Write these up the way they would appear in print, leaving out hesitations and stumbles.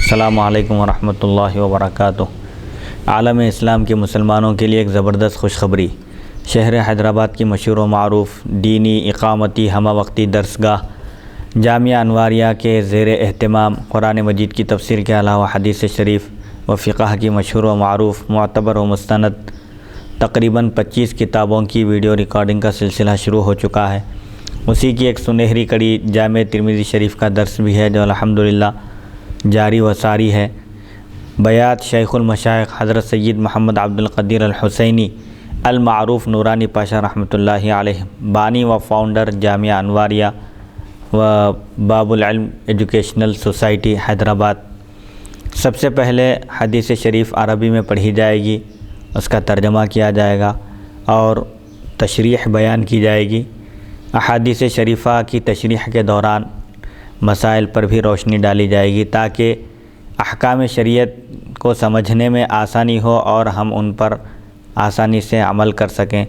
السلام علیکم ورحمۃ اللہ وبرکاتہ۔ عالم اسلام کے مسلمانوں کے لیے ایک زبردست خوشخبری۔ شہر حیدرآباد کی مشہور و معروف دینی اقامتی ہمہ وقتی درسگاہ جامعہ انواریہ کے زیر اہتمام قرآن مجید کی تفسیر کے علاوہ حدیث شریف و فقہ کی مشہور و معروف معتبر و مستند تقریباً 25 کتابوں کی ویڈیو ریکارڈنگ کا سلسلہ شروع ہو چکا ہے۔ اسی کی ایک سنہری کڑی جامع ترمذی شریف کا درس بھی ہے جو الحمدللہ جاری و ساری ہے۔ بیات شیخ المشائخ حضرت سید محمد عبد القدیر الحسینی المعروف نورانی پاشا رحمۃ اللہ علیہ، بانی و فاؤنڈر جامعہ انواریہ و باب العلم ایجوکیشنل سوسائٹی حیدرآباد۔ سب سے پہلے حدیث شریف عربی میں پڑھی جائے گی، اس کا ترجمہ کیا جائے گا اور تشریح بیان کی جائے گی۔ احادیث شریفہ کی تشریح کے دوران مسائل پر بھی روشنی ڈالی جائے گی تاکہ احکام شریعت کو سمجھنے میں آسانی ہو اور ہم ان پر آسانی سے عمل کر سکیں۔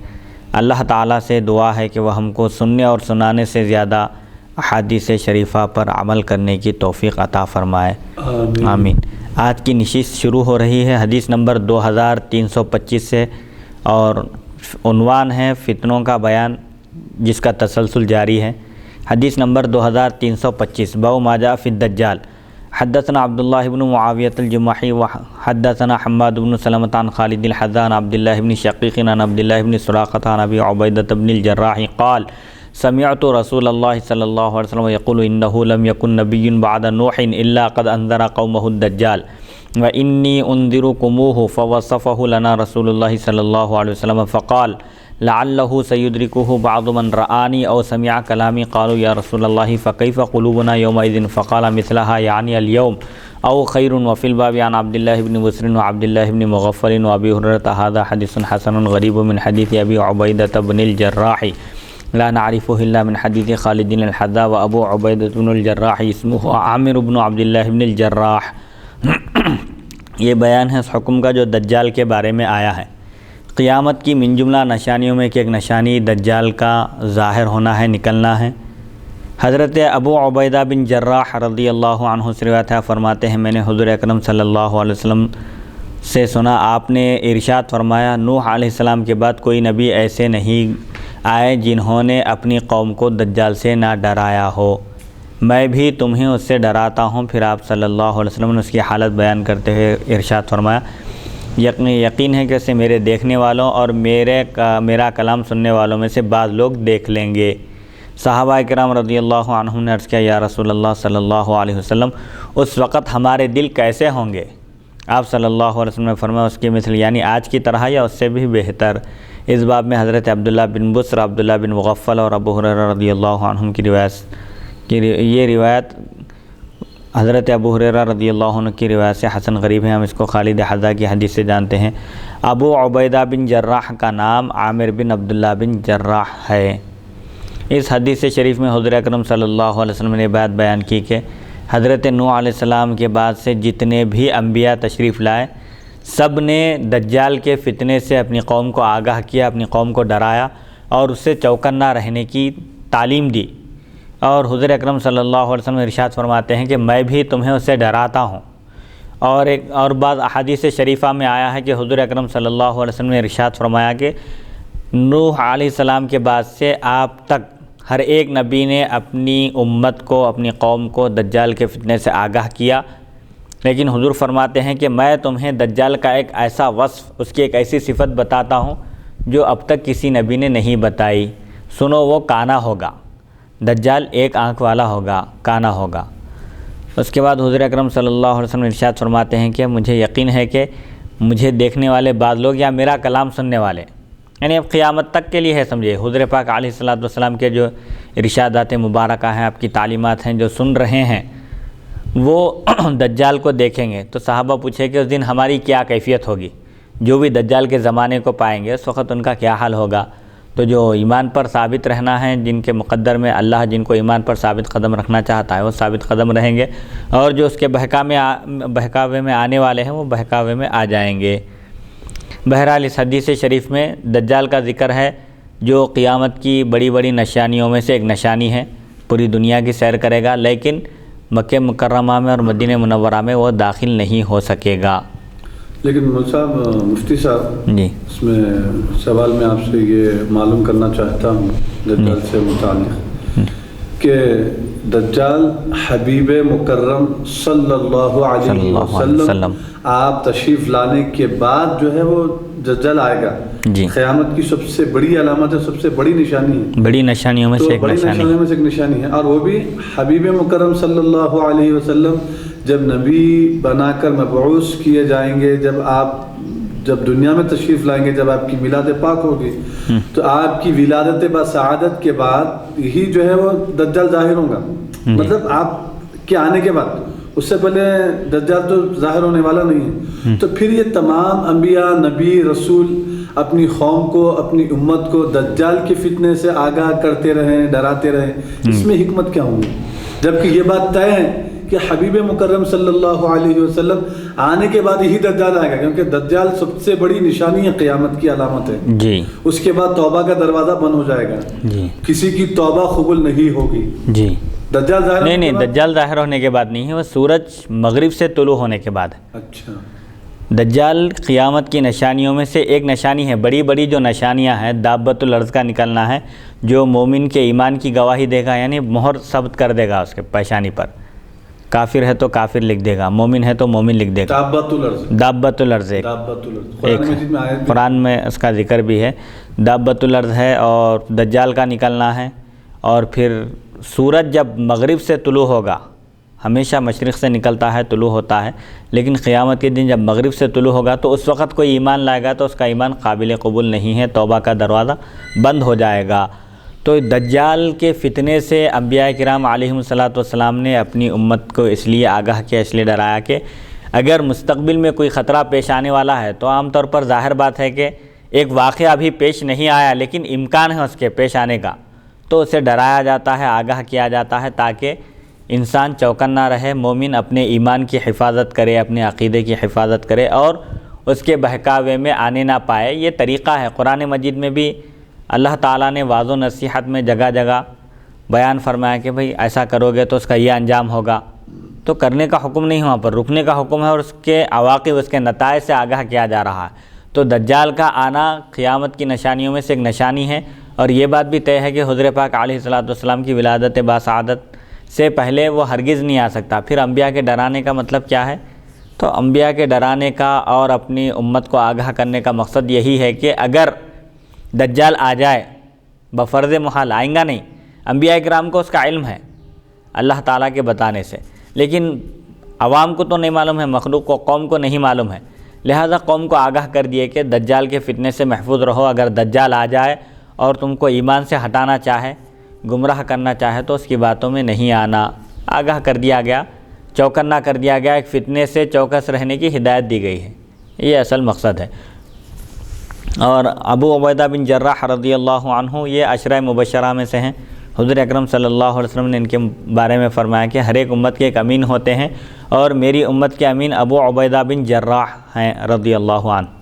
اللہ تعالیٰ سے دعا ہے کہ وہ ہم کو سننے اور سنانے سے زیادہ احادیث شریفہ پر عمل کرنے کی توفیق عطا فرمائے، آمین۔ آج کی نشست شروع ہو رہی ہے حدیث نمبر 2325 سے، اور عنوان ہے فتنوں کا بیان، جس کا تسلسل جاری ہے۔ حدیث نمبر 2325، باب ما جاء فی الدجال۔ حدثنا عبداللہ بن معاویۃ الجمحی وحدثنا حماد بن سلمۃ عن خالد الحذا عن عبداللہ بن شقیق عن عبداللہ بن سراقۃ عن ابی عبیدۃ بن الجراح قال سمعت رسول اللہ صلی اللہ علیہ وسلم یقول انہ لم یکن نبی بعد نوح الا قد انذر قومہ الدجال وانی انذرکموہ فوصفہ لنا رسول اللہ صلی اللہ علیہ وسلم فقال لعلہ سیدرکہ بعض من رآنی او سمع کلامی قالوا یا رسول اللہ فکیف قلوبنا یومئذ فقال مثلها یعنی اليوم او خیر وفی الباب عن عبداللہ بن بسر وعبداللہ بن مغفل وابی ہریرۃ هذا حدیث حسن غریب من حدیث ابی عبیدۃ بن الجراح لا نعرفه الا من حدیث خالد الحذا وابو عبیدۃ بن الجراح اسمہ عامر بن عبداللہ بن الجراح۔ یہ بیان ہے اس حکم کا جو دجال کے بارے میں آیا ہے۔ قیامت کی من جملہ نشانیوں میں کہ ایک نشانی دجال کا ظاہر ہونا ہے، نکلنا ہے۔ حضرت ابو عبیدہ بن جراح رضی اللہ عنہ سے روایت ہے، فرماتے ہیں میں نے حضور اکرم صلی اللہ علیہ وسلم سے سنا، آپ نے ارشاد فرمایا نوح علیہ السلام کے بعد کوئی نبی ایسے نہیں آئے جنہوں نے اپنی قوم کو دجال سے نہ ڈرایا ہو، میں بھی تمہیں اس سے ڈراتا ہوں۔ پھر آپ صلی اللہ علیہ وسلم نے اس کی حالت بیان کرتے ہوئے ارشاد فرمایا یقین ہے کہ اسے میرے دیکھنے والوں اور میرا کلام سننے والوں میں سے بعض لوگ دیکھ لیں گے۔ صحابہ کرام رضی اللہ عنہم نے عرض کیا یا رسول اللہ صلی اللہ علیہ وسلم اس وقت ہمارے دل کیسے ہوں گے؟ آپ صلی اللہ علیہ وسلم نے فرمایا اس کی مثل یعنی آج کی طرح یا اس سے بھی بہتر۔ اس باب میں حضرت عبداللہ بن بسر، عبداللہ بن مغفل اور ابو ہریرہ رضی اللہ عنہم کی یہ روایت حضرت ابو ہریرہ رضی اللہ عنہ کی روایت سے حسن غریب ہے، ہم اس کو خالد حذا کی حدیث سے جانتے ہیں۔ ابو عبیدہ بن جراح کا نام عامر بن عبداللہ بن جراح ہے۔ اس حدیث شریف میں حضور اکرم صلی اللہ علیہ وسلم نے بات بیان کی کہ حضرت نوح علیہ السلام کے بعد سے جتنے بھی انبیاء تشریف لائے سب نے دجال کے فتنے سے اپنی قوم کو آگاہ کیا، اپنی قوم کو ڈرایا اور اس سے چوکنا رہنے کی تعلیم دی، اور حضور اکرم صلی اللہ علیہ وسلم ارشاد فرماتے ہیں کہ میں بھی تمہیں اس سے ڈراتا ہوں۔ اور بعض احادیث شریفہ میں آیا ہے کہ حضور اکرم صلی اللہ علیہ وسلم نے ارشاد فرمایا کہ نوح علیہ السلام کے بعد سے آپ تک ہر ایک نبی نے اپنی امت کو، اپنی قوم کو دجال کے فتنے سے آگاہ کیا، لیکن حضور فرماتے ہیں کہ میں تمہیں دجال کا ایک ایسا وصف، اس کی ایک ایسی صفت بتاتا ہوں جو اب تک کسی نبی نے نہیں بتائی، سنو وہ کانا ہوگا، دجال ایک آنکھ والا ہوگا، کانا ہوگا۔ اس کے بعد حضور اکرم صلی اللہ علیہ وسلم ارشاد فرماتے ہیں کہ مجھے یقین ہے کہ مجھے دیکھنے والے بعض لوگ یا میرا کلام سننے والے، یعنی اب قیامت تک کے لیے ہے سمجھے، حضور پاک علیہ الصلوۃ والسلام کے جو ارشادات مبارکہ ہیں، آپ کی تعلیمات ہیں جو سن رہے ہیں، وہ دجال کو دیکھیں گے۔ تو صحابہ پوچھے کہ اس دن ہماری کیا کیفیت ہوگی؟ جو بھی دجال کے زمانے کو پائیں گے اس وقت ان کا کیا حال ہوگا؟ تو جو ایمان پر ثابت رہنا ہے، جن کے مقدر میں اللہ جن کو ایمان پر ثابت قدم رکھنا چاہتا ہے وہ ثابت قدم رہیں گے، اور جو اس کے بہکاوے میں آنے والے ہیں وہ بہکاوے میں آ جائیں گے۔ بہرحال اس حدیث شریف میں دجال کا ذکر ہے جو قیامت کی بڑی بڑی نشانیوں میں سے ایک نشانی ہے، پوری دنیا کی سیر کرے گا، لیکن مکہ مکرمہ میں اور مدینہ منورہ میں وہ داخل نہیں ہو سکے گا۔ لیکن مول صاحب، مفتی صاحب، جی اس میں سوال میں آپ سے یہ معلوم کرنا چاہتا ہوں دجال سے متعلق کہ دجال حبیب مکرم صلی اللہ علیہ وسلم آپ تشریف لانے کے بعد جو ہے وہ دجال آئے گا۔ جی، قیامت کی سب سے بڑی علامت ہے، سب سے بڑی نشانی ہے، بڑی نشانیوں میں سے ایک بڑی نشانی نشانیوں میں سے ایک نشانی ہے، اور وہ بھی حبیب مکرم صلی اللہ علیہ وسلم جب نبی بنا کر مبعوث کیے جائیں گے، جب دنیا میں تشریف لائیں گے، جب آپ کی میلاد پاک ہوگی، تو آپ کی ولادت با سعادت کے بعد ہی جو ہے وہ دجال ظاہر ہوگا۔ مطلب آپ کے آنے کے بعد، اس سے پہلے دجال تو ظاہر ہونے والا نہیں ہے۔ تو پھر یہ تمام انبیاء، نبی، رسول اپنی قوم کو، اپنی امت کو دجال کے فتنے سے آگاہ کرتے رہیں، ڈراتے رہیں، اس میں حکمت کیا ہوگی؟ جبکہ یہ بات طے ہے کہ حبیب مکرم صلی اللہ علیہ وسلم آنے کے بعد ہی دجال آئے گا، کیونکہ دجال سب سے بڑی نشانی ہے، قیامت کی علامت ہے۔ جی، اس کے بعد توبہ کا دروازہ بند ہو جائے گا، جی کسی کی توبہ قبول نہیں ہوگی۔ جی، دجال ظاہر نہیں، دجال ظاہر ہونے کے بعد نہیں ہے، وہ سورج مغرب سے طلوع ہونے کے بعد ہے۔ اچھا، دجال قیامت کی نشانیوں میں سے ایک نشانی ہے۔ بڑی بڑی جو نشانیاں ہیں، دابۃ الارض کا نکلنا ہے، جو مومن کے ایمان کی گواہی دے گا، یعنی مہر ثبت کر دے گا اس کے پیشانی پر۔ کافر ہے تو کافر لکھ دے گا، مومن ہے تو مومن لکھ دے گا۔ دابۃ الارض ایک قرآن میں اس کا ذکر بھی ہے، دابۃ الارض ہے، اور دجال کا نکلنا ہے۔ اور پھر سورج جب مغرب سے طلوع ہوگا، ہمیشہ مشرق سے نکلتا ہے، طلوع ہوتا ہے، لیکن قیامت کے دن جب مغرب سے طلوع ہوگا تو اس وقت کوئی ایمان لائے گا تو اس کا ایمان قابل قبول نہیں ہے، توبہ کا دروازہ بند ہو جائے گا۔ تو دجال کے فتنے سے انبیاء کرام علیہم الصلاۃ والسلام نے اپنی امت کو اس لیے آگاہ کیا، اس لیے ڈرایا کہ اگر مستقبل میں کوئی خطرہ پیش آنے والا ہے تو عام طور پر ظاہر بات ہے کہ ایک واقعہ ابھی پیش نہیں آیا لیکن امکان ہے اس کے پیش آنے کا، تو اسے ڈرایا جاتا ہے، آگاہ کیا جاتا ہے، تاکہ انسان چوکنا رہے، مومن اپنے ایمان کی حفاظت کرے، اپنے عقیدے کی حفاظت کرے اور اس کے بہکاوے میں آنے نہ پائے۔ یہ طریقہ ہے۔ قرآن مجید میں بھی اللہ تعالیٰ نے واضح نصیحت میں جگہ جگہ بیان فرمایا کہ بھئی ایسا کرو گے تو اس کا یہ انجام ہوگا، تو کرنے کا حکم نہیں، وہاں پر رکنے کا حکم ہے، اور اس کے عواقب، اس کے نتائج سے آگاہ کیا جا رہا ہے۔ تو دجال کا آنا قیامت کی نشانیوں میں سے ایک نشانی ہے، اور یہ بات بھی طے ہے کہ حضور پاک علیہ الصلوۃ والسلام کی ولادت باسعادت سے پہلے وہ ہرگز نہیں آ سکتا۔ پھر انبیاء کے ڈرانے کا مطلب کیا ہے؟ تو انبیاء کے ڈرانے کا اور اپنی امت کو آگاہ کرنے کا مقصد یہی ہے کہ اگر دجال آ جائے، بفرض محال آئیں گا نہیں، انبیاء کرام کو اس کا علم ہے اللہ تعالیٰ کے بتانے سے، لیکن عوام کو تو نہیں معلوم ہے، مخلوق کو، قوم کو نہیں معلوم ہے، لہذا قوم کو آگاہ کر دیے کہ دجال کے فتنے سے محفوظ رہو، اگر دجال آ جائے اور تم کو ایمان سے ہٹانا چاہے، گمراہ کرنا چاہے تو اس کی باتوں میں نہیں آنا، آگاہ کر دیا گیا، چوکنا کر دیا گیا، ایک فتنے سے چوکس رہنے کی ہدایت دی گئی ہے، یہ اصل مقصد ہے۔ اور ابو عبیدہ بن جراح رضی اللہ عنہ یہ عشرہ مبشرہ میں سے ہیں۔ حضور اکرم صلی اللہ علیہ وسلم نے ان کے بارے میں فرمایا کہ ہر ایک امت کے ایک امین ہوتے ہیں، اور میری امت کے امین ابو عبیدہ بن جراح ہیں رضی اللہ عنہ۔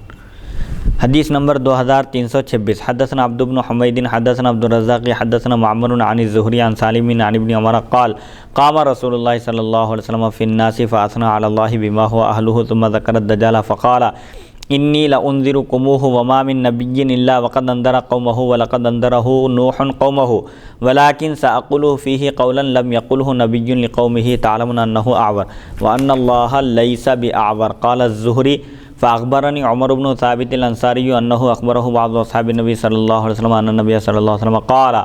حدیث نمبر 2326، حدثنا عبد بن حمید حدثنا عبد الرزاق حدثنا معمر عن الزہری عن سالم عن ابن عمر قال قام رسول اللہ صلی اللہ علیہ وسلم فی الناس فاثنى علی اللہ بما هو اہلہ ثم ذکر الدجال فقال انی لانذرکموہ وما من نبی الا وقد انذر قومہ ولقد انذرہ نوح قومہ ولكن سأقول فیہ قولا لم یقلہ نبی لقومہ تعلمون انہ اعور وان اللہ لیس باعور قال الزہری فاخبرنی عمر بن ثابت الانصاری انہ اخبرہ بعض اصحاب النبی صلی اللہ علیہ وسلم ان النبی صلی اللہ علیہ وسلم قال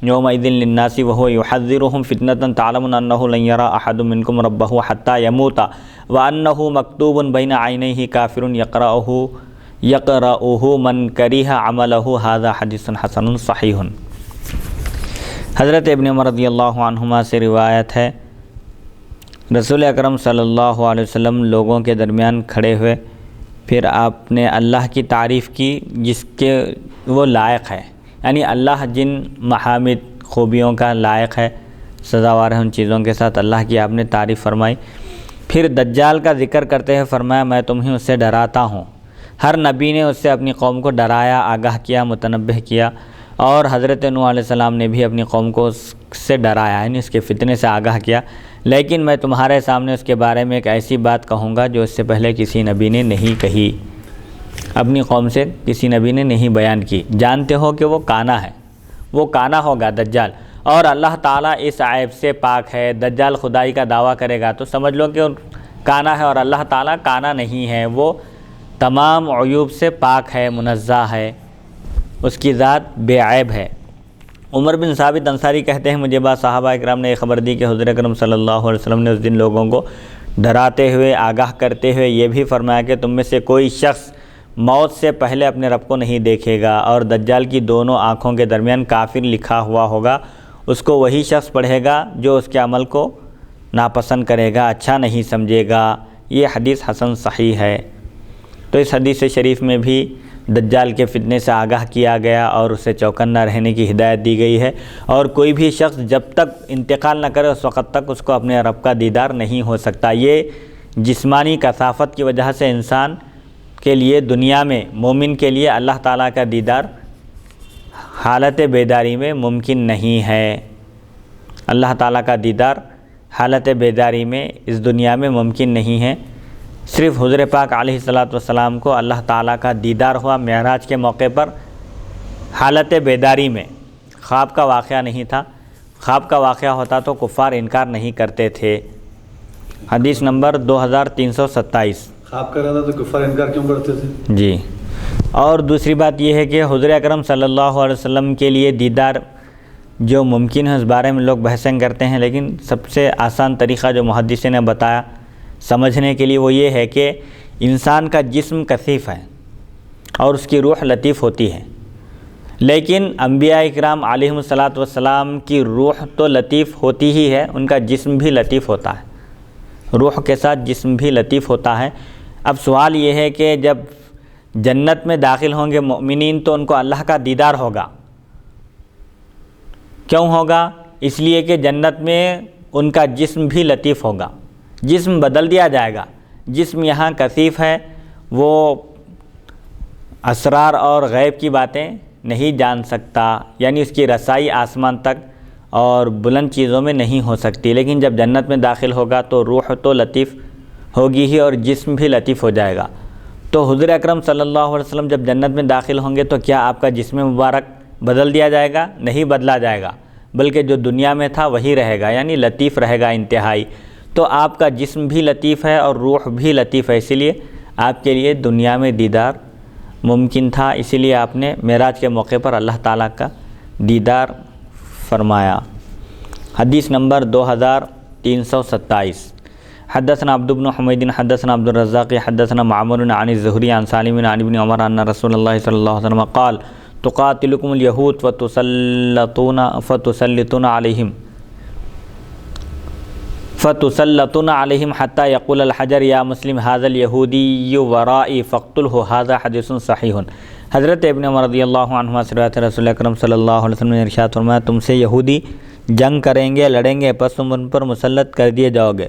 یومئذ للناس وهو يحذرهم فتنة تعلمون انه لن يرى احد منكم ربه حتى يموت وانه مكتوب بين عينيه كافر يقرأه من كره عمله هذا حدیث حسن صحیح۔ حضرت ابن عمر رضی اللہ عنہما سے روایت ہے، رسول اکرم صلی اللہ علیہ وسلم لوگوں کے درمیان کھڑے ہوئے، پھر آپ نے اللہ کی تعریف کی جس کے وہ لائق ہے، یعنی اللہ جن محامد خوبیوں کا لائق ہے، سزاوار ہے ان چیزوں کے ساتھ، اللہ کی آپ نے تعریف فرمائی۔ پھر دجال کا ذکر کرتے ہوئے فرمایا میں تمہیں اس سے ڈراتا ہوں۔ ہر نبی نے اس سے اپنی قوم کو ڈرایا، آگاہ کیا، متنبہ کیا، اور حضرت نوح علیہ السلام نے بھی اپنی قوم کو اس سے ڈرایا، یعنی اس کے فتنے سے آگاہ کیا، لیکن میں تمہارے سامنے اس کے بارے میں ایک ایسی بات کہوں گا جو اس سے پہلے کسی نبی نے نہیں کہی، اپنی قوم سے کسی نبی نے نہیں بیان کی۔ جانتے ہو کہ وہ کانا ہے، وہ کانا ہوگا دجال، اور اللہ تعالیٰ اس عیب سے پاک ہے۔ دجال خدائی کا دعویٰ کرے گا تو سمجھ لو کہ کانا ہے، اور اللہ تعالیٰ کانا نہیں ہے، وہ تمام عیوب سے پاک ہے، منزہ ہے، اس کی ذات بے عیب ہے۔ عمر بن ثابت انصاری کہتے ہیں مجھے بعض صحابہ اکرام نے یہ خبر دی کہ حضور اکرم صلی اللہ علیہ وسلم نے اس دن لوگوں کو ڈراتے ہوئے، آگاہ کرتے ہوئے یہ بھی فرمایا کہ تم میں سے کوئی شخص موت سے پہلے اپنے رب کو نہیں دیکھے گا، اور دجال کی دونوں آنکھوں کے درمیان کافر لکھا ہوا ہوگا، اس کو وہی شخص پڑھے گا جو اس کے عمل کو ناپسند کرے گا، اچھا نہیں سمجھے گا۔ یہ حدیث حسن صحیح ہے۔ تو اس حدیث شریف میں بھی دجال کے فتنے سے آگاہ کیا گیا اور اسے چوکنا رہنے کی ہدایت دی گئی ہے، اور کوئی بھی شخص جب تک انتقال نہ کرے اس وقت تک اس کو اپنے رب کا دیدار نہیں ہو سکتا۔ یہ جسمانی کثافت کی وجہ سے انسان کے لیے دنیا میں، مومن کے لیے اللہ تعالیٰ کا دیدار حالت بیداری میں ممکن نہیں ہے۔ اللہ تعالیٰ کا دیدار حالت بیداری میں اس دنیا میں ممکن نہیں ہے۔ صرف حضور پاک علیہ الصلاۃ والسلام کو اللہ تعالیٰ کا دیدار ہوا معراج کے موقع پر حالت بیداری میں، خواب کا واقعہ نہیں تھا۔ خواب کا واقعہ ہوتا تو کفار انکار نہیں کرتے تھے۔ حدیث نمبر 2327۔ خواب کر رہا تھا تو کفار انکار کیوں کرتے تھے؟ جی، اور دوسری بات یہ ہے کہ حضور اکرم صلی اللہ علیہ وسلم کے لیے دیدار جو ممکن ہے اس بارے میں لوگ بحثیں کرتے ہیں، لیکن سب سے آسان طریقہ جو محدثین نے بتایا سمجھنے کے لیے وہ یہ ہے کہ انسان کا جسم کثیف ہے اور اس کی روح لطیف ہوتی ہے، لیکن انبیاء اکرام علیہم الصلاۃ والسلام کی روح تو لطیف ہوتی ہی ہے، ان کا جسم بھی لطیف ہوتا ہے، روح کے ساتھ جسم بھی لطیف ہوتا ہے۔ اب سوال یہ ہے کہ جب جنت میں داخل ہوں گے مؤمنین تو ان کو اللہ کا دیدار ہوگا، کیوں ہوگا؟ اس لیے کہ جنت میں ان کا جسم بھی لطیف ہوگا، جسم بدل دیا جائے گا۔ جسم یہاں کثیف ہے، وہ اسرار اور غیب کی باتیں نہیں جان سکتا، یعنی اس کی رسائی آسمان تک اور بلند چیزوں میں نہیں ہو سکتی، لیکن جب جنت میں داخل ہوگا تو روح تو لطیف ہوگی ہی اور جسم بھی لطیف ہو جائے گا۔ تو حضور اکرم صلی اللہ علیہ وسلم جب جنت میں داخل ہوں گے تو کیا آپ کا جسم مبارک بدل دیا جائے گا؟ نہیں بدلا جائے گا، بلکہ جو دنیا میں تھا وہی رہے گا، یعنی لطیف رہے گا انتہائی۔ تو آپ کا جسم بھی لطیف ہے اور روح بھی لطیف ہے، اسی لیے آپ کے لیے دنیا میں دیدار ممکن تھا، اسی لیے آپ نے معراج کے موقع پر اللہ تعالیٰ کا دیدار فرمایا۔ حدیث نمبر 2327۔ حدثنا عبد بن حمید حدثنا عبد الرزاق حدثنا معمر عن الزهري عن سالم عن ابن عمر ان رسول الله صلى الله عليه وسلم قال تقاتلكم اليهود فتسلطون عليهم حتى يقول الحجر يا مسلم هذا اليهودي ورائي فاقتله، هذا حدیث صحیح۔ حضرت ابن عمر رضی اللہ عنہما سے روایت رسول اکرم صلی اللہ علیہ وسلم نے ارشاد فرمایا تم سے یہودی جنگ کریں گے، لڑیں گے، پس تم ان پر مسلط کر دیے جاؤ گے،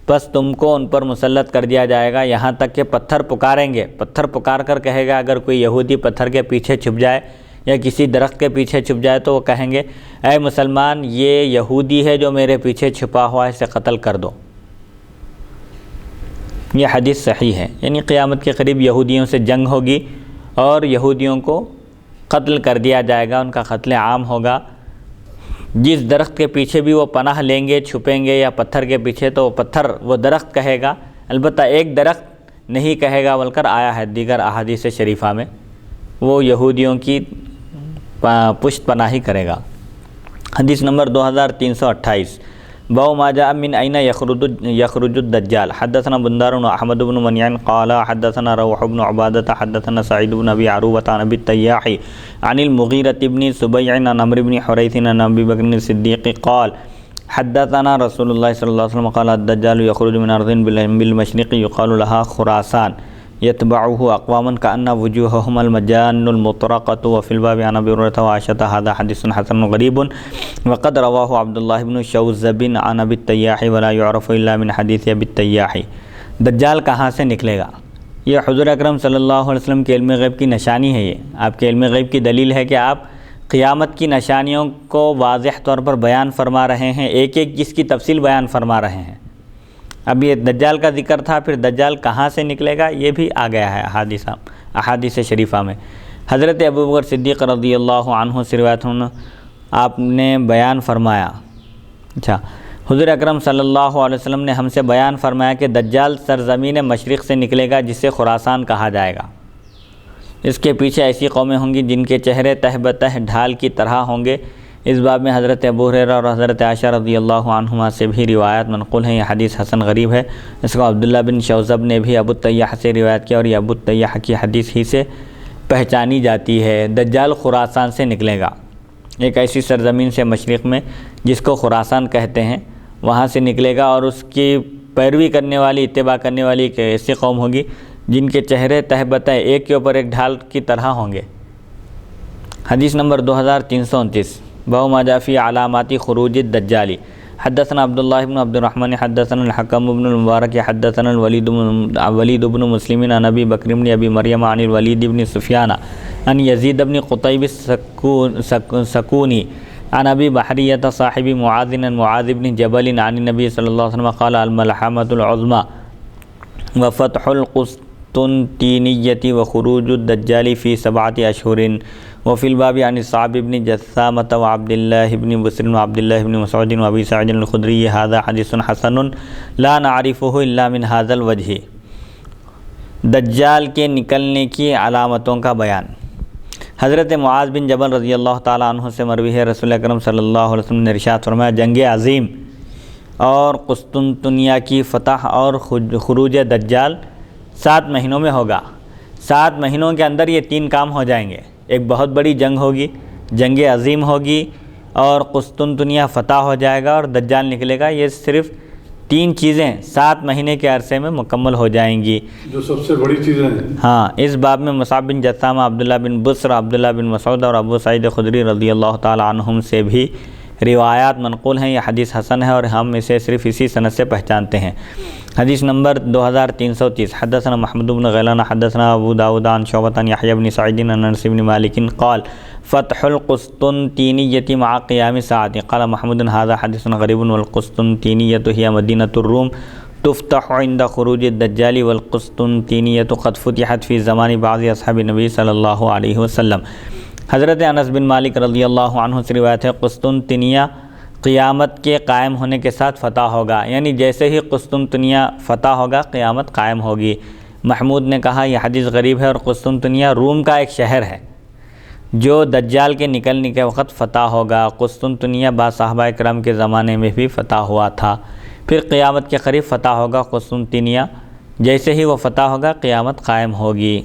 پس تم کو ان پر مسلط کر دیا جائے گا، یہاں تک کہ پتھر پکاریں گے، پتھر پکار کر کہے گا، اگر کوئی یہودی پتھر کے پیچھے چھپ جائے یا کسی درخت کے پیچھے چھپ جائے تو وہ کہیں گے اے مسلمان یہ یہودی ہے جو میرے پیچھے چھپا ہوا ہے، اسے قتل کر دو۔ یہ حدیث صحیح ہے، یعنی قیامت کے قریب یہودیوں سے جنگ ہوگی اور یہودیوں کو قتل کر دیا جائے گا، ان کا قتل عام ہوگا۔ جس درخت کے پیچھے بھی وہ پناہ لیں گے، چھپیں گے یا پتھر کے پیچھے، تو وہ درخت کہے گا، البتہ ایک درخت نہیں کہے گا بول کر آیا ہے دیگر احادیث شریفہ میں، وہ یہودیوں کی پشت پناہی کرے گا۔ حدیث نمبر 2328۔ باب ما جاء من أين يخرج الدجال۔ حدثنا بندار احمد بن منيع قال حدثنا روح بن عبادة حدثنا سعيد بن ابي عروبة عن ابي التياح عن المغيرة بن سبيع عن عمرو بن حريث عن ابي بكر الصديق قال حدثنا رسول الله صلى الله عليه وسلم قال الدجال يخرج من ارض بالمشرق يقال لها خراسان يتبعه اقوام كأن وجوههم المجان المطرقة وفي الباب عن ابي هريرة وعائشة هذا حديث حسن غريب وقد رواه عبد الله بن شوذب عن ابي التياح ولا يعرف الا من حديث ابي التياح۔ دجال کہاں سے نکلے گا؟ یہ حضور اکرم صلی اللہ علیہ وسلم کے علم غیب کی نشانی ہے، یہ آپ کے علم غیب کی دلیل ہے کہ آپ قیامت کی نشانیوں کو واضح طور پر بیان فرما رہے ہیں، ایک ایک جس کی تفصیل بیان فرما رہے ہیں۔ اب یہ دجال کا ذکر تھا، پھر دجال کہاں سے نکلے گا یہ بھی آ گیا ہے احادیث شریفہ میں۔ حضرت ابوبکر صدیق رضی اللہ عنہ سے روایت آپ نے بیان فرمایا، حضور اکرم صلی اللہ علیہ وسلم نے ہم سے بیان فرمایا کہ دجال سرزمین مشرق سے نکلے گا جسے خراسان کہا جائے گا۔ اس کے پیچھے ایسی قومیں ہوں گی جن کے چہرے تہ بتہ ڈھال کی طرح ہوں گے۔ اس باب میں حضرت ابو ہریرہ اور حضرت عائشہ رضی اللہ عنہما سے بھی روایت منقول ہیں۔ یہ حدیث حسن غریب ہے۔ اس کو عبداللہ بن شوذب نے بھی ابو الطیاح سے روایت کیا اور یہ ابو الطیاح کی حدیث ہی سے پہچانی جاتی ہے۔ دجال خراسان سے نکلے گا، ایک ایسی سرزمین سے مشرق میں جس کو خراسان کہتے ہیں، وہاں سے نکلے گا اور اس کی پیروی کرنے والی، اتباع کرنے والی ایک ایسی قوم ہوگی جن کے چہرے تہ بتہ ایک کے اوپر ایک ڈھال کی طرح ہوں گے۔ حدیث نمبر 2329، باب ما جاء فی علامات خروج الدجال۔ حدثنا عبداللہ بن عبد الرحمن حدثنا الحکم بن المبارک حدثنا الولید بن مسلم عن ابی بکر بن ابی مریم عن الولید بن سفیان عن یزید بن قطیب السکونی عن ابی بحریۃ صاحب معاذ عن معاذ بن جبل عن النبی صلی اللہ علیہ وسلم قال الملحمۃ العظمی وفتح القسطنطینیۃ وخروج الدجال فی 7 اشہر وفی الباب عن صعب بن جثامۃ وعبد اللہ بن بصر وعبد اللہ بن مسعود وابی سعید الخدری هذا حدیث حسن لا نعرفه الا من هذا الوجہ۔ دجال کے نکلنے کی علامتوں کا بیان۔ حضرت معاذ بن جبل رضی اللہ تعالیٰ عنہ سے مروی ہے، رسول اکرم صلی اللہ علیہ وسلم نے ارشاد فرمایا، جنگ عظیم اور قسطنطنیہ کی فتح اور خروج دجال 7 مہینوں میں ہوگا۔ 7 مہینوں کے اندر یہ 3 کام ہو جائیں گے۔ ایک بہت بڑی جنگ ہوگی، جنگ عظیم ہوگی، اور قسطنطنیہ فتح ہو جائے گا اور دجال نکلے گا۔ یہ صرف 3 چیزیں 7 مہینے کے عرصے میں مکمل ہو جائیں گی، جو سب سے بڑی چیزیں ہیں۔ ہاں، اس باب میں مصعب بن جثامہ، عبداللہ بن بصر، عبداللہ بن مسعود اور ابو سعید خدری رضی اللہ تعالیٰ عنہم سے بھی روایات منقول ہیں۔ یہ حدیث حسن ہے اور ہم اسے صرف اسی سند سے پہچانتے ہیں۔ حدیث نمبر 2330، حدثنا محمد بن غیلان حدثنا ابو داؤد عن شعبۃ عن یحییٰ بن سعید عن انس بن مالک قال فتح القسطنطینیۃ مع قیام الساعۃ قال محمود هذا حدیث غریب والقسطنطینیۃ هي مدینۃ الروم تفتح عند خروج الدجال والقسطنطینیۃ قد فتحت فی زمان بعض اصحاب النبی صلی اللہ علیہ وسلم۔ حضرت انس بن مالک رضی اللہ عنہ سے روایت ہے، قسطنطنیہ قیامت کے قائم ہونے کے ساتھ فتح ہوگا، یعنی جیسے ہی قسطنطنیہ فتح ہوگا قیامت قائم ہوگی۔ محمود نے کہا یہ حدیث غریب ہے اور قسطنطنیہ روم کا ایک شہر ہے جو دجال کے نکلنے کے وقت فتح ہوگا۔ قسطنطنیہ بعض صحابہ اکرام کے زمانے میں بھی فتح ہوا تھا، پھر قیامت کے قریب فتح ہوگا قسطنطنیہ، جیسے ہی وہ فتح ہوگا قیامت قائم ہوگی۔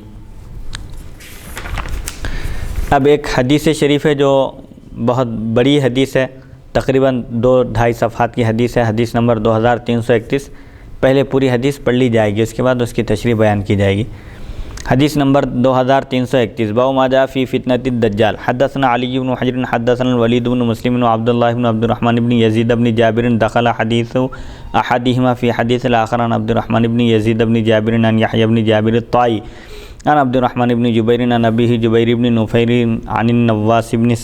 اب ایک حدیث شریف ہے جو بہت بڑی حدیث ہے، تقریباً 2-2.5 صفحات کی حدیث ہے۔ حدیث نمبر 2331، پہلے پوری حدیث پڑھ لی جائے گی، اس کے بعد اس کی تشریح بیان کی جائے گی۔ حدیث نمبر 2331، باب ما جاء فی فتنۃ الدجال۔ حدثنا علی بن حجر حدثنا الولید بن مسلم وعبد اللہ بن عبد الرحمن بن یزید بن جابر دخل حدیث احدہما فی حدیث الاخر عن عبد الرحمن بن یزید بن جابر عن یحییٰ بن جابر الطائی عن عبد الرحمن بن جبیر عن ابیہ جبیر بن نفیر عن النواس بن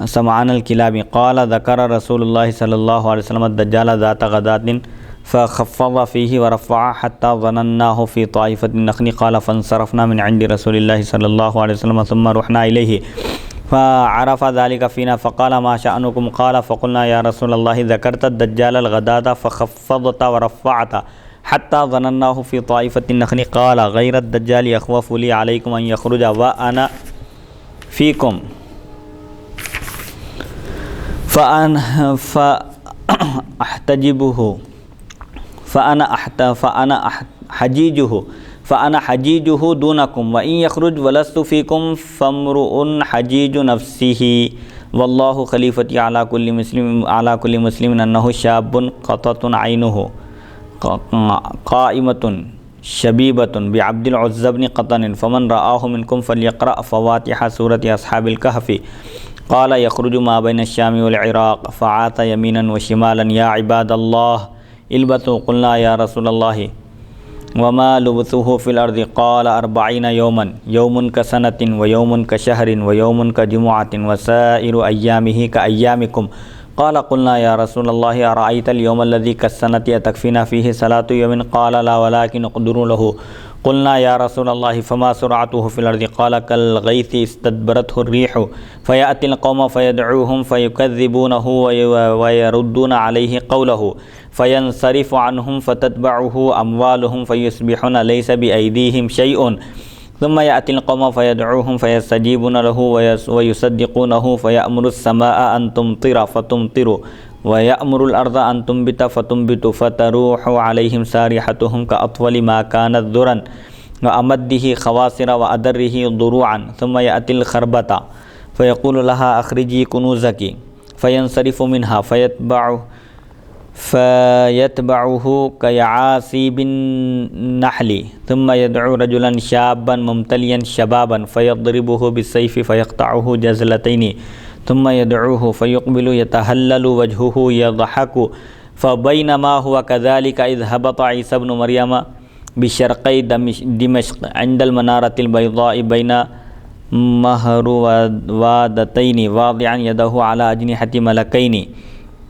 سمعان الکلابی قال ذکر رسول اللہ صلی اللہ علیہ وسلم الدجال ذات غداة فخفض فيه ورفع حتى ظنناه في طائفة النخل قال فانصرفنا من عند رسول الله صلى الله عليه وسلم ثم رحنا إليه فعرف ذلك فينا فقال ما شأنكم قال فقلنا يا رسول الله ذكرت الدجال الغداة فخفضت ورفعت حتى ظنناه في طائفة النخل قال غير الدجال يخوف لي عليكم أن يخرج وأنا فيكم فأحتجبه فأنا حجيجه دونكم وإن يخرج ولست فيكم فامرؤ حجيج نفسه والله خليفتي على كل مسلم أنه شاب قطة عينه قائمة شبيبة بعبد العزى بن قطن فمن رآه منكم فليقرأ فواتح سورة أصحاب الكهف قال يخرج ما بين الشام والعراق فعاث يمينا وشمالا يا عباد الله البثوا قلنا يا رسول الله وما لبثه في الأرض قال 40 يوما يوم كسنة ويوم كشهر ويوم كجمعة وسائر أيامه كأيامكم قال قلنا يا رسول الله أرأيت اليوم الذي كالسنة أتكفينا فيه صلاة يوم قال لا ولكن اقدروا له قلنا يا رسول الله فما سرعته في الأرض قال كالغيث استدبرته الريح فيأتي القوم فيدعوهم فيكذبونه ويردون عليه قوله فينصرف عنهم فتتبعه أموالهم فيصبحون ليس بأيديهم شيء ثم يأتي القوم فيدعوهم فيستجيبون له ويصدقونه فيأمر السماء أن تمطر فتمطر ويأمر الأرض أن تنبت فتنبت فتروح عليهم سارحتهم كأطول ما كانت ذرا وأمده خواصر وأدره ضروعا ثم يأتي الخربة فيقول لها أخرجي كنوزك فينصرف منها فيتبعه كيعاصيب النحل ثم يدعو رجلا شابا ممتليا شبابا فيضربه بالسيف فيقطعه جزلتين ثم يدعوه فيقبل يتهلل وجهه يضحك فبينما هو كذلك إذ هبط عيسى بن مريم بشرقي دمشق عند المنارة البيضاء بين مهروادتين واضعا يده على أجنحة ملكين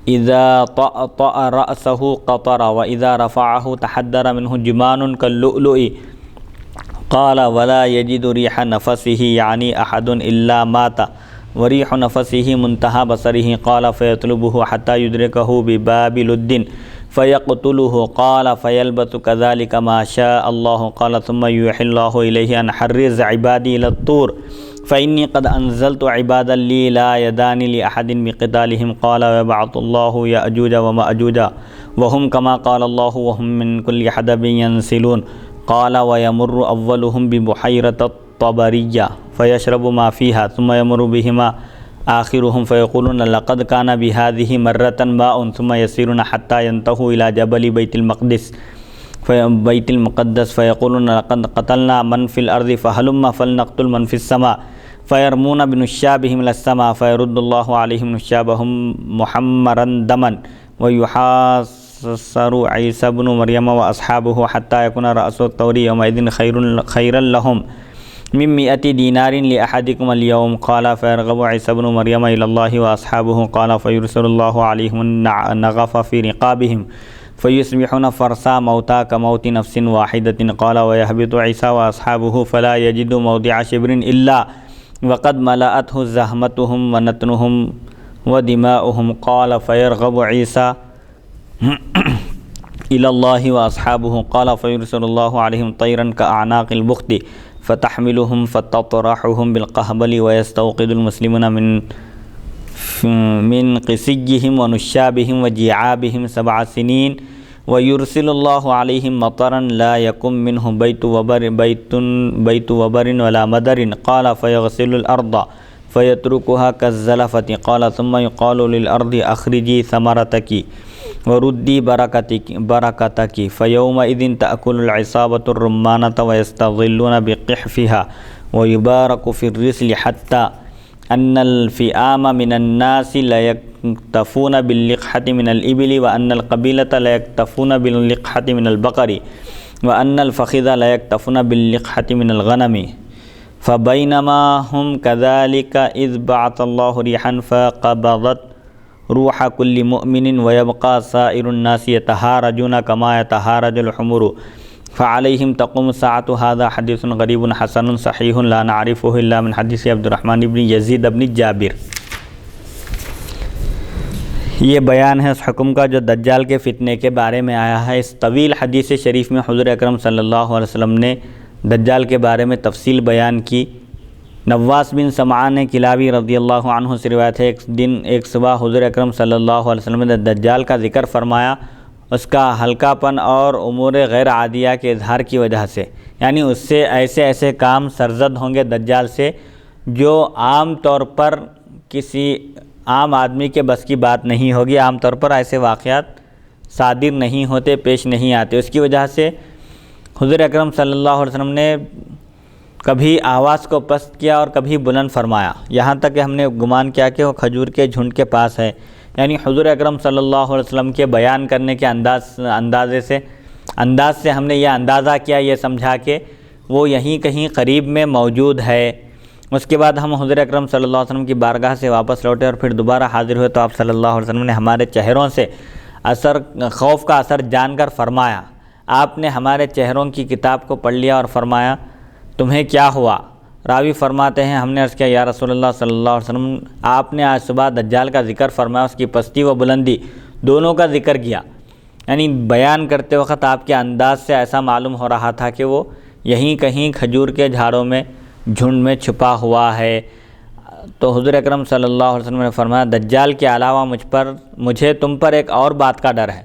إذا طأطأ رأسه قطر وإذا رفعه تحدر منه جمان كاللؤلؤ قال ولا يجد ريح نفسه يعني أحد إلا مات وريح نفسه منتهى بصره قال فيطلبه حتى يدركه بباب لد فيقتله قال فيلبث كذلك ما شاء الله قال ثم يوحي الله إليه أن حرز عبادي إلى الطور فإني قد أنزلت عبادا لي لا يدان لأحد بقتالهم قال ويبعث الله يأجوج ومأجوج وهم كما قال الله وهم من كل حدب ينسلون قال ويمر أولهم ببحيرة الطبرية فيشرب ما فيها ثم يمر بهما آخرهم فيقولون لقد كان بهذه مرة ماء ثم يسيرون حتى ينتهوا إلى جبل بيت المقدس فيقولون لقد قتلنا من في الأرض فهلم فلنقتل من في السماء فيرمون بنشابهم إلى السماء فيرد الله عليهم نشابهم محمرا دما ويحاصر عيسى بن مريم وأصحابه حتى يكون رأس الطور يومئذ خيرا لهم من 100 دينار لأحدكم اليوم قال فيرغب عيسى بن مريم إلى الله وأصحابه قال فيرسل الله عليهم النغف في رقابهم فيصبحون فرسا موتى كموت نفس واحدة قال ويهبط عيسى وأصحابه فلا يجد موضع شبر إلا وقد ملأته زحمتهم ونتنهم ودماؤهم قال فيرغب عيسى إلى الله وأصحابه قال فيرسل الله عليهم طيرا كأعناق البخت فتحملهم فتطرحهم بالقهبل ويستوقد المسلمون من قسيهم ونشابهم وجيعابهم 7 سنين ويرسل الله عليهم مطرا لا يكن منه بيت وبر ولا مدر قال فيغسل الأرض فيتركها كالزلفة قال ثم يقال للأرض أخرجي ثمرتك وردي بركتك فيومئذ تأكل العصابة الرمانة ويستظلون بقحفها ويبارك في الرسل حتى أن الفئام من الناس لا يكتفون باللقحة من الإبل وأن القبيلة لا يكتفون باللقحة من البقر وأن الفخذ لا يكتفون باللقحة من الغنم فبينما هم كذلك إذ بعث الله ريحا فقبضت روح كل مؤمن ويبقى سائر الناس يتهارجون كما يتهارج الحمر فعليهم تقوم الساعة هذا حديث غريب حسن صحيح لا نعرفه إلا من حديث عبد الرحمن بن یزید بن جابر۔ یہ بیان ہے اس حکم کا جو دجال کے فتنے کے بارے میں آیا ہے۔ اس طویل حدیث شریف میں حضور اکرم صلی اللہ علیہ وسلم نے دجال کے بارے میں تفصیل بیان کی۔ نواس بن سمعان کلابی رضی اللہ عنہ سے روایت ہے، ایک صبح حضور اکرم صلی اللہ علیہ وسلم نے دجال کا ذکر فرمایا، اس کا ہلکا پن اور امور غیر عادیہ کے اظہار کی وجہ سے، یعنی اس سے ایسے کام سرزد ہوں گے دجال سے جو عام طور پر کسی عام آدمی کے بس کی بات نہیں ہوگی۔ عام طور پر ایسے واقعات صادر نہیں ہوتے، پیش نہیں آتے۔ اس کی وجہ سے حضور اکرم صلی اللہ علیہ وسلم نے کبھی آواز کو پست کیا اور کبھی بلند فرمایا، یہاں تک کہ ہم نے گمان کیا کہ وہ کھجور کے جھنڈ کے پاس ہے۔ یعنی حضور اکرم صلی اللہ علیہ وسلم کے بیان کرنے کے اندازے سے انداز سے ہم نے یہ اندازہ کیا، یہ سمجھا کہ وہ یہیں کہیں قریب میں موجود ہے۔ اس کے بعد ہم حضور اکرم صلی اللہ علیہ وسلم کی بارگاہ سے واپس لوٹے اور پھر دوبارہ حاضر ہوئے تو آپ صلی اللہ علیہ وسلم نے ہمارے چہروں سے خوف کا اثر جان کر فرمایا، آپ نے ہمارے چہروں کی کتاب کو پڑھ لیا اور فرمایا تمہیں کیا ہوا؟ راوی فرماتے ہیں ہم نے عرض کیا یا رسول اللہ صلی اللہ علیہ وسلم، آپ نے آج صبح دجال کا ذکر فرمایا، اس کی پستی و بلندی دونوں کا ذکر کیا، یعنی بیان کرتے وقت آپ کے انداز سے ایسا معلوم ہو رہا تھا کہ وہ یہیں کہیں کھجور کے جھاڑوں میں جھنڈ میں چھپا ہوا ہے۔ تو حضور اکرم صلی اللہ علیہ وسلم نے فرمایا دجال کے علاوہ مجھے تم پر ایک اور بات کا ڈر ہے،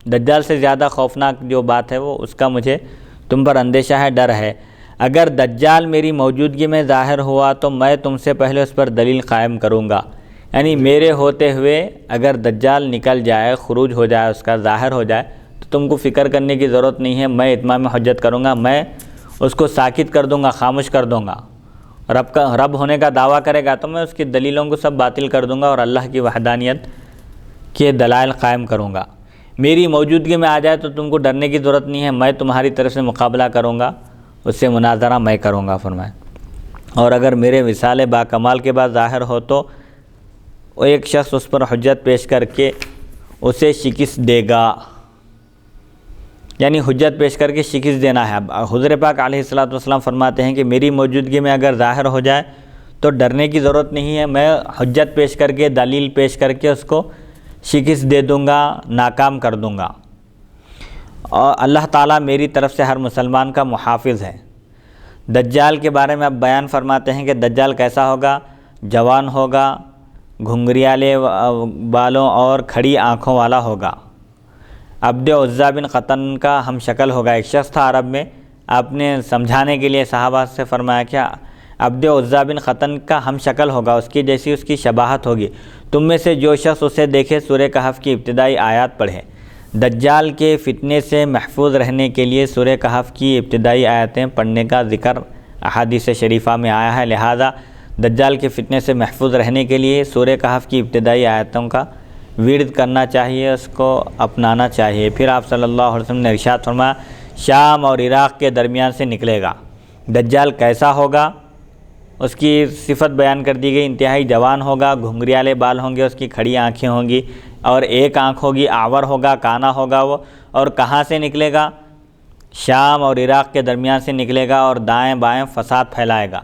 دجال سے زیادہ خوفناک جو بات ہے وہ اس کا مجھے تم پر اندیشہ ہے، ڈر ہے۔ اگر دجال میری موجودگی میں ظاہر ہوا تو میں تم سے پہلے اس پر دلیل قائم کروں گا، یعنی میرے ہوتے ہوئے اگر دجال نکل جائے، خروج ہو جائے، اس کا ظاہر ہو جائے تو تم کو فکر کرنے کی ضرورت نہیں ہے، میں اتمام حجت کروں گا، میں اس کو ساکت کر دوں گا، خاموش کر دوں گا۔ رب ہونے کا دعویٰ کرے گا تو میں اس کی دلیلوں کو سب باطل کر دوں گا اور اللہ کی وحدانیت کے دلائل قائم کروں گا۔ میری موجودگی میں آ جائے تو تم کو ڈرنے کی ضرورت نہیں ہے، میں تمہاری طرف سے مقابلہ کروں گا، اس سے مناظرہ میں کروں گا فرمایا۔ اور اگر میرے وصال با کمال کے بعد ظاہر ہو تو ایک شخص اس پر حجت پیش کر کے اسے شکست دے گا، یعنی حجت پیش کر کے شکست دینا ہے۔ حضور پاک علیہ الصلوۃ والسلام فرماتے ہیں کہ میری موجودگی میں اگر ظاہر ہو جائے تو ڈرنے کی ضرورت نہیں ہے، میں حجت پیش کر کے، دلیل پیش کر کے اس کو شکست دے دوں گا، ناکام کر دوں گا۔ اور اللہ تعالیٰ میری طرف سے ہر مسلمان کا محافظ ہے۔ دجال کے بارے میں اب بیان فرماتے ہیں کہ دجال کیسا ہوگا؟ جوان ہوگا، گھنگریالے بالوں اور کھڑی آنکھوں والا ہوگا، عبد عزیٰ بن قطن کا ہم شکل ہوگا۔ ایک شخص تھا عرب میں، آپ نے سمجھانے کے لیے صحابہ سے فرمایا کہ عبد عزیٰ بن قطن کا ہم شکل ہوگا، اس کی جیسی اس کی شباہت ہوگی، تم میں سے جو شخص اسے دیکھے سورہ کہف کی ابتدائی آیات پڑھے۔ دجال کے فتنے سے محفوظ رہنے کے لیے سورہ کہف کی ابتدائی آیتیں پڑھنے کا ذکر احادیث شریفہ میں آیا ہے، لہذا دجال کے فتنے سے محفوظ رہنے کے لیے سورہ کہف کی ابتدائی آیتوں کا ورد کرنا چاہیے، اس کو اپنانا چاہیے۔ پھر آپ صلی اللہ علیہ وسلم نے ارشاد فرمایا شام اور عراق کے درمیان سے نکلے گا۔ دجال کیسا ہوگا؟ اس کی صفت بیان کر دی گئی، انتہائی جوان ہوگا، گھنگریالے بال ہوں گے، اس کی کھڑی آنکھیں ہوں گی اور ایک آنکھ ہوگی، آور ہوگا، کانا ہوگا وہ، اور کہاں سے نکلے گا؟ شام اور عراق کے درمیان سے نکلے گا اور دائیں بائیں فساد پھیلائے گا،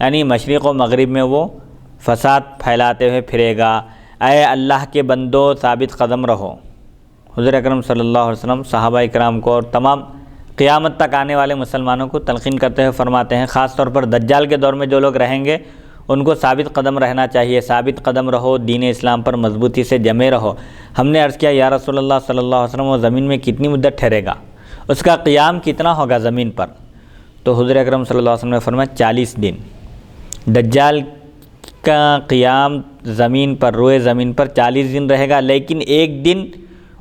یعنی مشرق و مغرب میں وہ فساد پھیلاتے ہوئے پھرے گا۔ اے اللہ کے بندو ثابت قدم رہو۔ حضور اکرم صلی اللہ علیہ وسلم صحابہ اکرام کو اور تمام قیامت تک آنے والے مسلمانوں کو تلقین کرتے ہوئے فرماتے ہیں، خاص طور پر دجال کے دور میں جو لوگ رہیں گے ان کو ثابت قدم رہنا چاہیے، ثابت قدم رہو، دین اسلام پر مضبوطی سے جمے رہو۔ ہم نے عرض کیا یا رسول اللہ صلی اللہ علیہ وسلم وہ زمین میں کتنی مدت ٹھہرے گا، اس کا قیام کتنا ہوگا زمین پر؟ تو حضور اکرم صلی اللہ علیہ وسلم نے فرمایا 40 دن۔ دجال کا قیام زمین پر، روئے زمین پر 40 دن رہے گا، لیکن ایک دن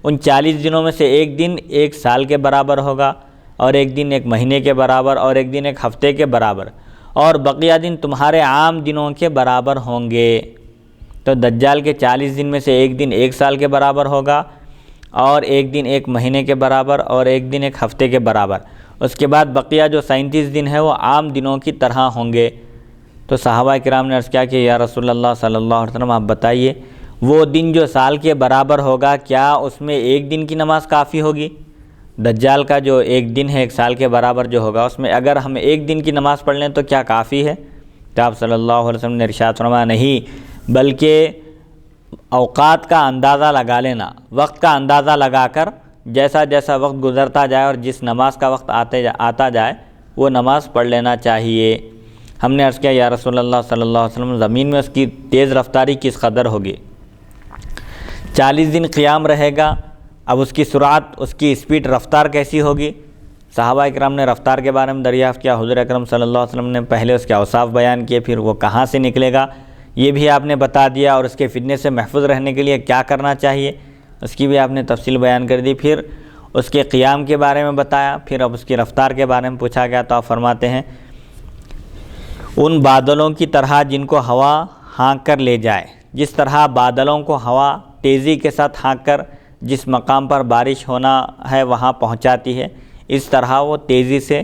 ان 40 دنوں میں سے ایک دن 1 سال کے برابر ہوگا، اور ایک دن 1 مہینے کے برابر، اور ایک دن 1 ہفتے کے برابر، اور بقیہ دن تمہارے عام دنوں کے برابر ہوں گے۔ تو دجال کے 40 دن میں سے ایک دن 1 سال کے برابر ہوگا، اور ایک دن 1 مہینے کے برابر، اور ایک دن 1 ہفتے کے برابر۔ اس کے بعد بقیہ جو 37 دن ہے وہ عام دنوں کی طرح ہوں گے۔ تو صحابہ کرام نے عرض کیا کہ یا رسول اللہ صلی اللہ علیہ وسلم آپ بتائیے وہ دن جو سال کے برابر ہوگا کیا اس میں ایک دن کی نماز کافی ہوگی؟ دجال کا جو ایک دن ہے 1 سال کے برابر جو ہوگا، اس میں اگر ہم ایک دن کی نماز پڑھ لیں تو کیا کافی ہے؟ تو آپ صلی اللہ علیہ وسلم نے ارشاد فرمایا نہیں، بلکہ اوقات کا اندازہ لگا لینا، وقت کا اندازہ لگا کر جیسا جیسا وقت گزرتا جائے اور جس نماز کا وقت آتا جائے وہ نماز پڑھ لینا چاہیے۔ ہم نے عرض کیا یا رسول اللہ صلی اللہ علیہ وسلم زمین میں اس کی تیز رفتاری کس قدر ہوگی؟ 40 دن قیام رہے گا، اب اس کی سرعت، اس کی اسپیڈ، رفتار کیسی ہوگی؟ صحابہ اکرام نے رفتار کے بارے میں دریافت کیا۔ حضور اکرم صلی اللہ علیہ وسلم نے پہلے اس کے اوصاف بیان کیے، پھر وہ کہاں سے نکلے گا یہ بھی آپ نے بتا دیا، اور اس کے فتنے سے محفوظ رہنے کے لیے کیا کرنا چاہیے اس کی بھی آپ نے تفصیل بیان کر دی۔ پھر اس کے قیام کے بارے میں بتایا، پھر اب اس کی رفتار کے بارے میں پوچھا گیا تو آپ فرماتے ہیں ان بادلوں کی طرح جن کو ہوا ہانک کر لے جائے، جس طرح بادلوں کو ہوا تیزی کے ساتھ ہانک کر جس مقام پر بارش ہونا ہے وہاں پہنچاتی ہے، اس طرح وہ تیزی سے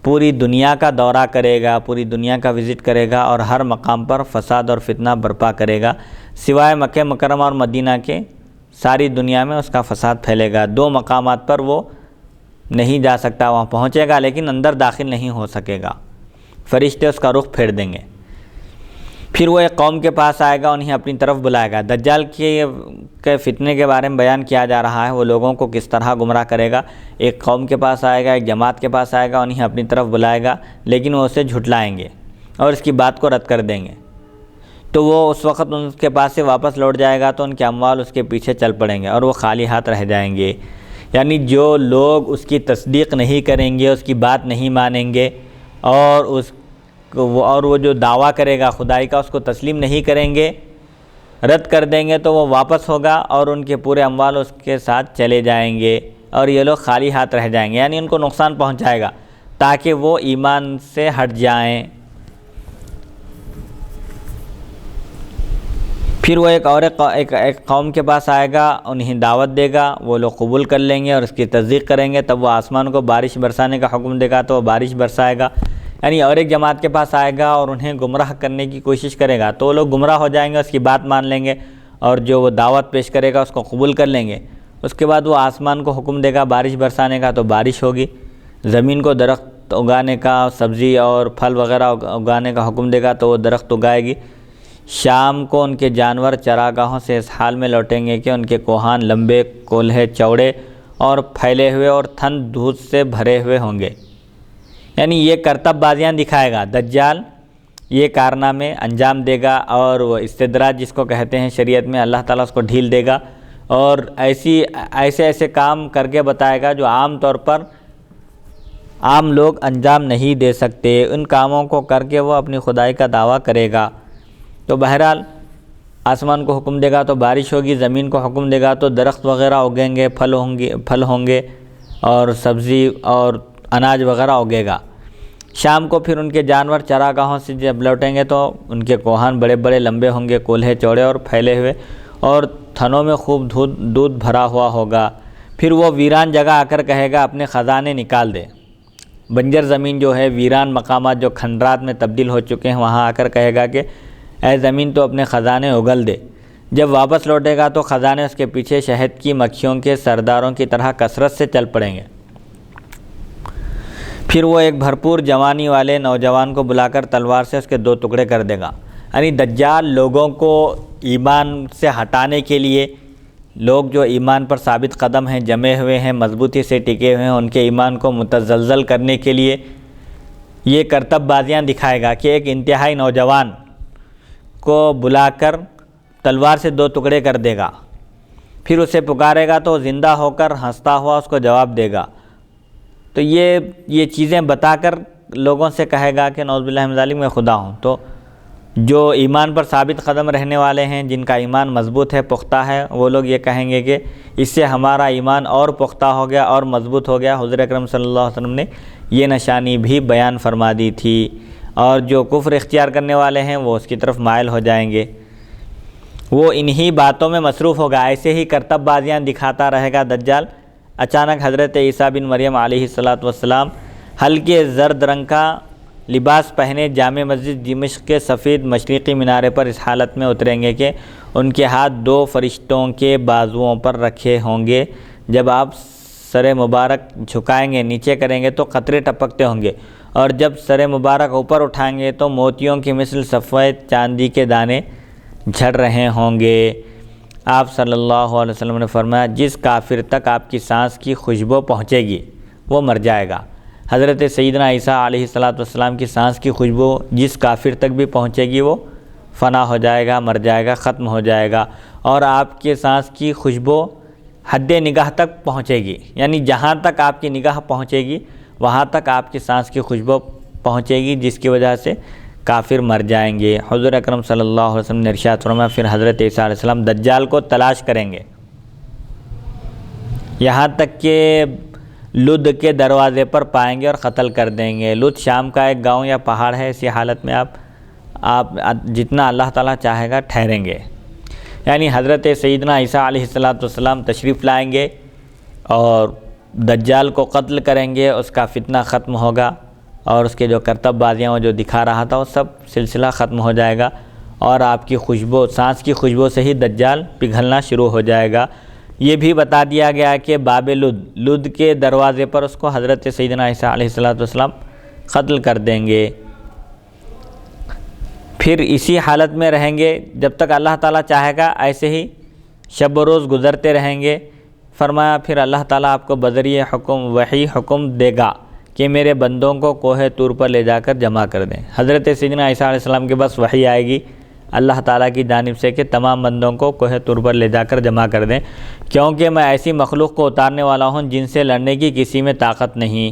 پوری دنیا کا دورہ کرے گا، پوری دنیا کا وزٹ کرے گا اور ہر مقام پر فساد اور فتنہ برپا کرے گا، سوائے مکہ مکرمہ اور مدینہ کے ساری دنیا میں اس کا فساد پھیلے گا۔ 2 مقامات پر وہ نہیں جا سکتا، وہاں پہنچے گا لیکن اندر داخل نہیں ہو سکے گا، فرشتے اس کا رخ پھیر دیں گے۔ پھر وہ ایک قوم کے پاس آئے گا، انہیں اپنی طرف بلائے گا۔ دجال کے فتنے کے بارے میں بیان کیا جا رہا ہے، وہ لوگوں کو کس طرح گمراہ کرے گا۔ ایک قوم کے پاس آئے گا، ایک جماعت کے پاس آئے گا، انہیں اپنی طرف بلائے گا لیکن وہ اسے جھٹلائیں گے اور اس کی بات کو رد کر دیں گے، تو وہ اس وقت ان کے پاس سے واپس لوٹ جائے گا تو ان کے اموال اس کے پیچھے چل پڑیں گے اور وہ خالی ہاتھ رہ جائیں گے۔ یعنی جو لوگ اس کی تصدیق نہیں کریں گے، اس کی بات نہیں مانیں گے اور وہ جو دعویٰ کرے گا خدائی کا اس کو تسلیم نہیں کریں گے، رد کر دیں گے، تو وہ واپس ہوگا اور ان کے پورے اموال اس کے ساتھ چلے جائیں گے اور یہ لوگ خالی ہاتھ رہ جائیں گے، یعنی ان کو نقصان پہنچائے گا تاکہ وہ ایمان سے ہٹ جائیں۔ پھر وہ ایک قوم کے پاس آئے گا، انہیں دعوت دے گا، وہ لوگ قبول کر لیں گے اور اس کی تصدیق کریں گے، تب وہ آسمان کو بارش برسانے کا حکم دے گا تو وہ بارش برسائے گا۔ یعنی اور ایک جماعت کے پاس آئے گا اور انہیں گمراہ کرنے کی کوشش کرے گا تو وہ لوگ گمراہ ہو جائیں گے، اس کی بات مان لیں گے اور جو وہ دعوت پیش کرے گا اس کو قبول کر لیں گے۔ اس کے بعد وہ آسمان کو حکم دے گا بارش برسانے کا تو بارش ہوگی، زمین کو درخت اگانے کا، سبزی اور پھل وغیرہ اگانے کا حکم دے گا تو وہ درخت اگائے گی۔ شام کو ان کے جانور چراگاہوں سے اس حال میں لوٹیں گے کہ ان کے کوہان لمبے، کولہے چوڑے اور پھیلے ہوئے اور تھن دودھ سے بھرے ہوئے ہوں گے۔ یعنی یہ کرتب بازیاں دکھائے گا دجال، یہ کارنامے انجام دے گا اور وہ استدراج جس کو کہتے ہیں شریعت میں، اللہ تعالیٰ اس کو ڈھیل دے گا اور ایسے کام کر کے بتائے گا جو عام طور پر عام لوگ انجام نہیں دے سکتے، ان کاموں کو کر کے وہ اپنی خدائی کا دعویٰ کرے گا۔ تو بہرحال آسمان کو حکم دے گا تو بارش ہوگی، زمین کو حکم دے گا تو درخت وغیرہ اگیں گے، پھل ہوں گے اور سبزی اور اناج وغیرہ اگے گا۔ شام کو پھر ان کے جانور چراگاہوں سے جب لوٹیں گے تو ان کے کوہان بڑے بڑے لمبے ہوں گے، کولہے چوڑے اور پھیلے ہوئے اور تھنوں میں خوب دودھ بھرا ہوا ہوگا۔ پھر وہ ویران جگہ آ کر کہے گا اپنے خزانے نکال دے۔ بنجر زمین جو ہے، ویران مقامات جو کھنڈرات میں تبدیل ہو چکے ہیں، وہاں آ کر کہے گا کہ اے زمین تو اپنے خزانے اگل دے۔ جب واپس لوٹے گا تو خزانے اس کے پیچھے شہد کی مکھیوں کے سرداروں کی طرح کثرت سے چل پڑیں گے۔ پھر وہ ایک بھرپور جوانی والے نوجوان کو بلا کر تلوار سے اس کے 2 ٹکڑے کر دے گا۔ یعنی دجال لوگوں کو ایمان سے ہٹانے کے لیے، لوگ جو ایمان پر ثابت قدم ہیں، جمے ہوئے ہیں، مضبوطی سے ٹکے ہوئے ہیں، ان کے ایمان کو متزلزل کرنے کے لیے یہ کرتب بازیاں دکھائے گا کہ ایک انتہائی نوجوان کو بلا کر تلوار سے 2 ٹکڑے کر دے گا، پھر اسے پکارے گا تو زندہ ہو کر ہنستا ہوا اس کو جواب دے گا۔ تو یہ چیزیں بتا کر لوگوں سے کہے گا کہ نعوذ باللہ من ذالک میں خدا ہوں۔ تو جو ایمان پر ثابت قدم رہنے والے ہیں، جن کا ایمان مضبوط ہے، پختہ ہے، وہ لوگ یہ کہیں گے کہ اس سے ہمارا ایمان اور پختہ ہو گیا اور مضبوط ہو گیا۔ حضور اکرم صلی اللہ علیہ وسلم نے یہ نشانی بھی بیان فرما دی تھی، اور جو کفر اختیار کرنے والے ہیں وہ اس کی طرف مائل ہو جائیں گے، وہ انہی باتوں میں مصروف ہوگا۔ ایسے ہی کرتب بازیاں دکھاتا رہے گا دجال۔ اچانک حضرت عیسیٰ بن مریم علیہ السلام ہلکے زرد رنگ کا لباس پہنے جامع مسجد دمشق کے سفید مشرقی مینارے پر اس حالت میں اتریں گے کہ ان کے ہاتھ 2 فرشتوں کے بازوؤں پر رکھے ہوں گے۔ جب آپ سر مبارک جھکائیں گے، نیچے کریں گے تو قطرے ٹپکتے ہوں گے، اور جب سر مبارک اوپر اٹھائیں گے تو موتیوں کی مثل سفید چاندی کے دانے جھڑ رہے ہوں گے۔ آپ صلی اللہ علیہ وسلم نے فرمایا جس کافر تک آپ کی سانس کی خوشبو پہنچے گی وہ مر جائے گا۔ حضرت سیدنا عیسیٰ علیہ السلام کی سانس کی خوشبو جس کافر تک بھی پہنچے گی وہ فنا ہو جائے گا، مر جائے گا، ختم ہو جائے گا، اور آپ کے سانس کی خوشبو حد نگاہ تک پہنچے گی، یعنی جہاں تک آپ کی نگاہ پہنچے گی وہاں تک آپ کی سانس کی خوشبو پہنچے گی، جس کی وجہ سے کافر مر جائیں گے۔ حضور اکرم صلی اللہ علیہ وسلم نے ارشاد فرمایا پھر حضرت عیسیٰ علیہ السلام دجال کو تلاش کریں گے یہاں تک کہ لد کے دروازے پر پائیں گے اور قتل کر دیں گے۔ لد شام کا ایک گاؤں یا پہاڑ ہے۔ اسی حالت میں آپ جتنا اللہ تعالیٰ چاہے گا ٹھہریں گے۔ یعنی حضرت سیدنا عیسیٰ علیہ السلام تشریف لائیں گے اور دجال کو قتل کریں گے، اس کا فتنہ ختم ہوگا اور اس کے جو کرتب بازیاں وہ جو دکھا رہا تھا وہ سب سلسلہ ختم ہو جائے گا، اور آپ کی خوشبو، سانس کی خوشبو سے ہی دجال پگھلنا شروع ہو جائے گا۔ یہ بھی بتا دیا گیا کہ باب لد کے دروازے پر اس کو حضرت سیدنا عیسیٰ علیہ السلام قتل کر دیں گے۔ پھر اسی حالت میں رہیں گے جب تک اللہ تعالیٰ چاہے گا، ایسے ہی شب و روز گزرتے رہیں گے۔ فرمایا پھر اللہ تعالیٰ آپ کو بذریعہ وحی حکم دے گا کہ میرے بندوں کو کوہ طور پر لے جا کر جمع کر دیں۔ حضرت سیدنا عیسیٰ علیہ السلام کے بس وحی آئے گی اللہ تعالیٰ کی جانب سے کہ تمام بندوں کو کوہ طور پر لے جا کر جمع کر دیں، کیونکہ میں ایسی مخلوق کو اتارنے والا ہوں جن سے لڑنے کی کسی میں طاقت نہیں۔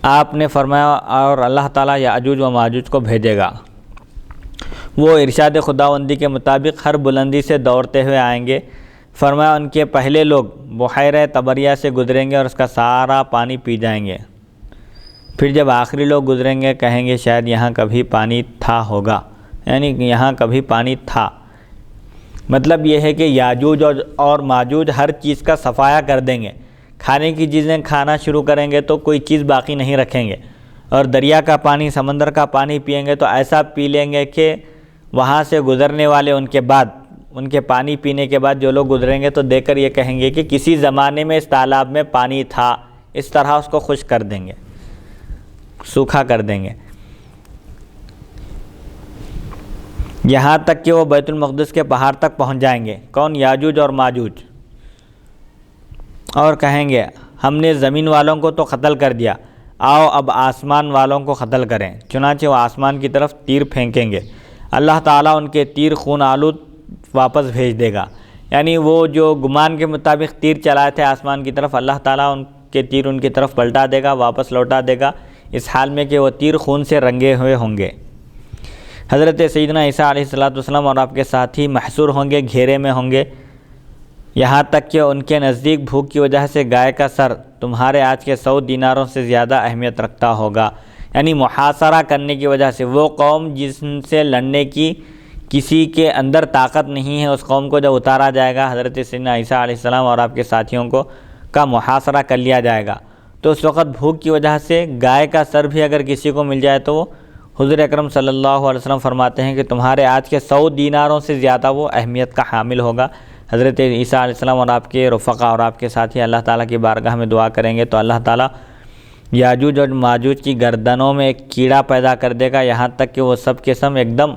آپ نے فرمایا اور اللہ تعالیٰ یاجوج و ماجوج کو بھیجے گا، وہ ارشاد خداوندی کے مطابق ہر بلندی سے دوڑتے ہوئے آئیں گے۔ فرمایا ان کے پہلے لوگ بحیرہ طبریہ سے گزریں گے اور اس کا سارا پانی پی جائیں گے، پھر جب آخری لوگ گزریں گے کہیں گے شاید یہاں کبھی پانی تھا ہوگا، یعنی یہاں کبھی پانی تھا۔ مطلب یہ ہے کہ یاجوج اور ماجوج ہر چیز کا صفایا کر دیں گے، کھانے کی چیزیں کھانا شروع کریں گے تو کوئی چیز باقی نہیں رکھیں گے، اور دریا کا پانی، سمندر کا پانی پئیں گے تو ایسا پی لیں گے کہ وہاں سے گزرنے والے ان کے بعد، ان کے پانی پینے کے بعد جو لوگ گزریں گے تو دیکھ کر یہ کہیں گے کہ کسی زمانے میں اس تالاب میں پانی تھا، اس طرح اس کو خشک کر دیں گے، سوکھا کر دیں گے، یہاں تک کہ وہ بیت المقدس کے پہاڑ تک پہنچ جائیں گے۔ کون؟ یاجوج اور ماجوج، اور کہیں گے ہم نے زمین والوں کو تو قتل کر دیا، آؤ اب آسمان والوں کو قتل کریں۔ چنانچہ وہ آسمان کی طرف تیر پھینکیں گے، اللہ تعالیٰ ان کے تیر خون آلود واپس بھیج دے گا، یعنی وہ جو گمان کے مطابق تیر چلائے تھے آسمان کی طرف، اللہ تعالیٰ ان کے تیر ان کی طرف پلٹا دے گا، واپس لوٹا دے گا، اس حال میں کہ وہ تیر خون سے رنگے ہوئے ہوں گے۔ حضرت سیدنا عیسیٰ علیہ السلام اور آپ کے ساتھی محصور ہوں گے، گھیرے میں ہوں گے، یہاں تک کہ ان کے نزدیک بھوک کی وجہ سے گائے کا سر تمہارے آج کے 100 دیناروں سے زیادہ اہمیت رکھتا ہوگا، یعنی محاصرہ کرنے کی وجہ سے وہ قوم جن سے لڑنے کی کسی کے اندر طاقت نہیں ہے، اس قوم کو جب اتارا جائے گا، حضرت سیدنا عیسیٰ علیہ السلام اور آپ کے ساتھیوں کو کا محاصرہ کر لیا جائے گا، تو اس وقت بھوک کی وجہ سے گائے کا سر بھی اگر کسی کو مل جائے تو وہ حضور اکرم صلی اللہ علیہ وسلم فرماتے ہیں کہ تمہارے آج کے 100 دیناروں سے زیادہ وہ اہمیت کا حامل ہوگا۔ حضرت عیسیٰ علیہ السلام اور آپ کے رفقا اور آپ کے ساتھی اللہ تعالیٰ کی بارگاہ میں دعا کریں گے تو اللہ تعالیٰ یاجوج اور ماجوج کی گردنوں میں ایک کیڑا پیدا کر دے گا، یہاں تک کہ وہ سب کے سب ایک دم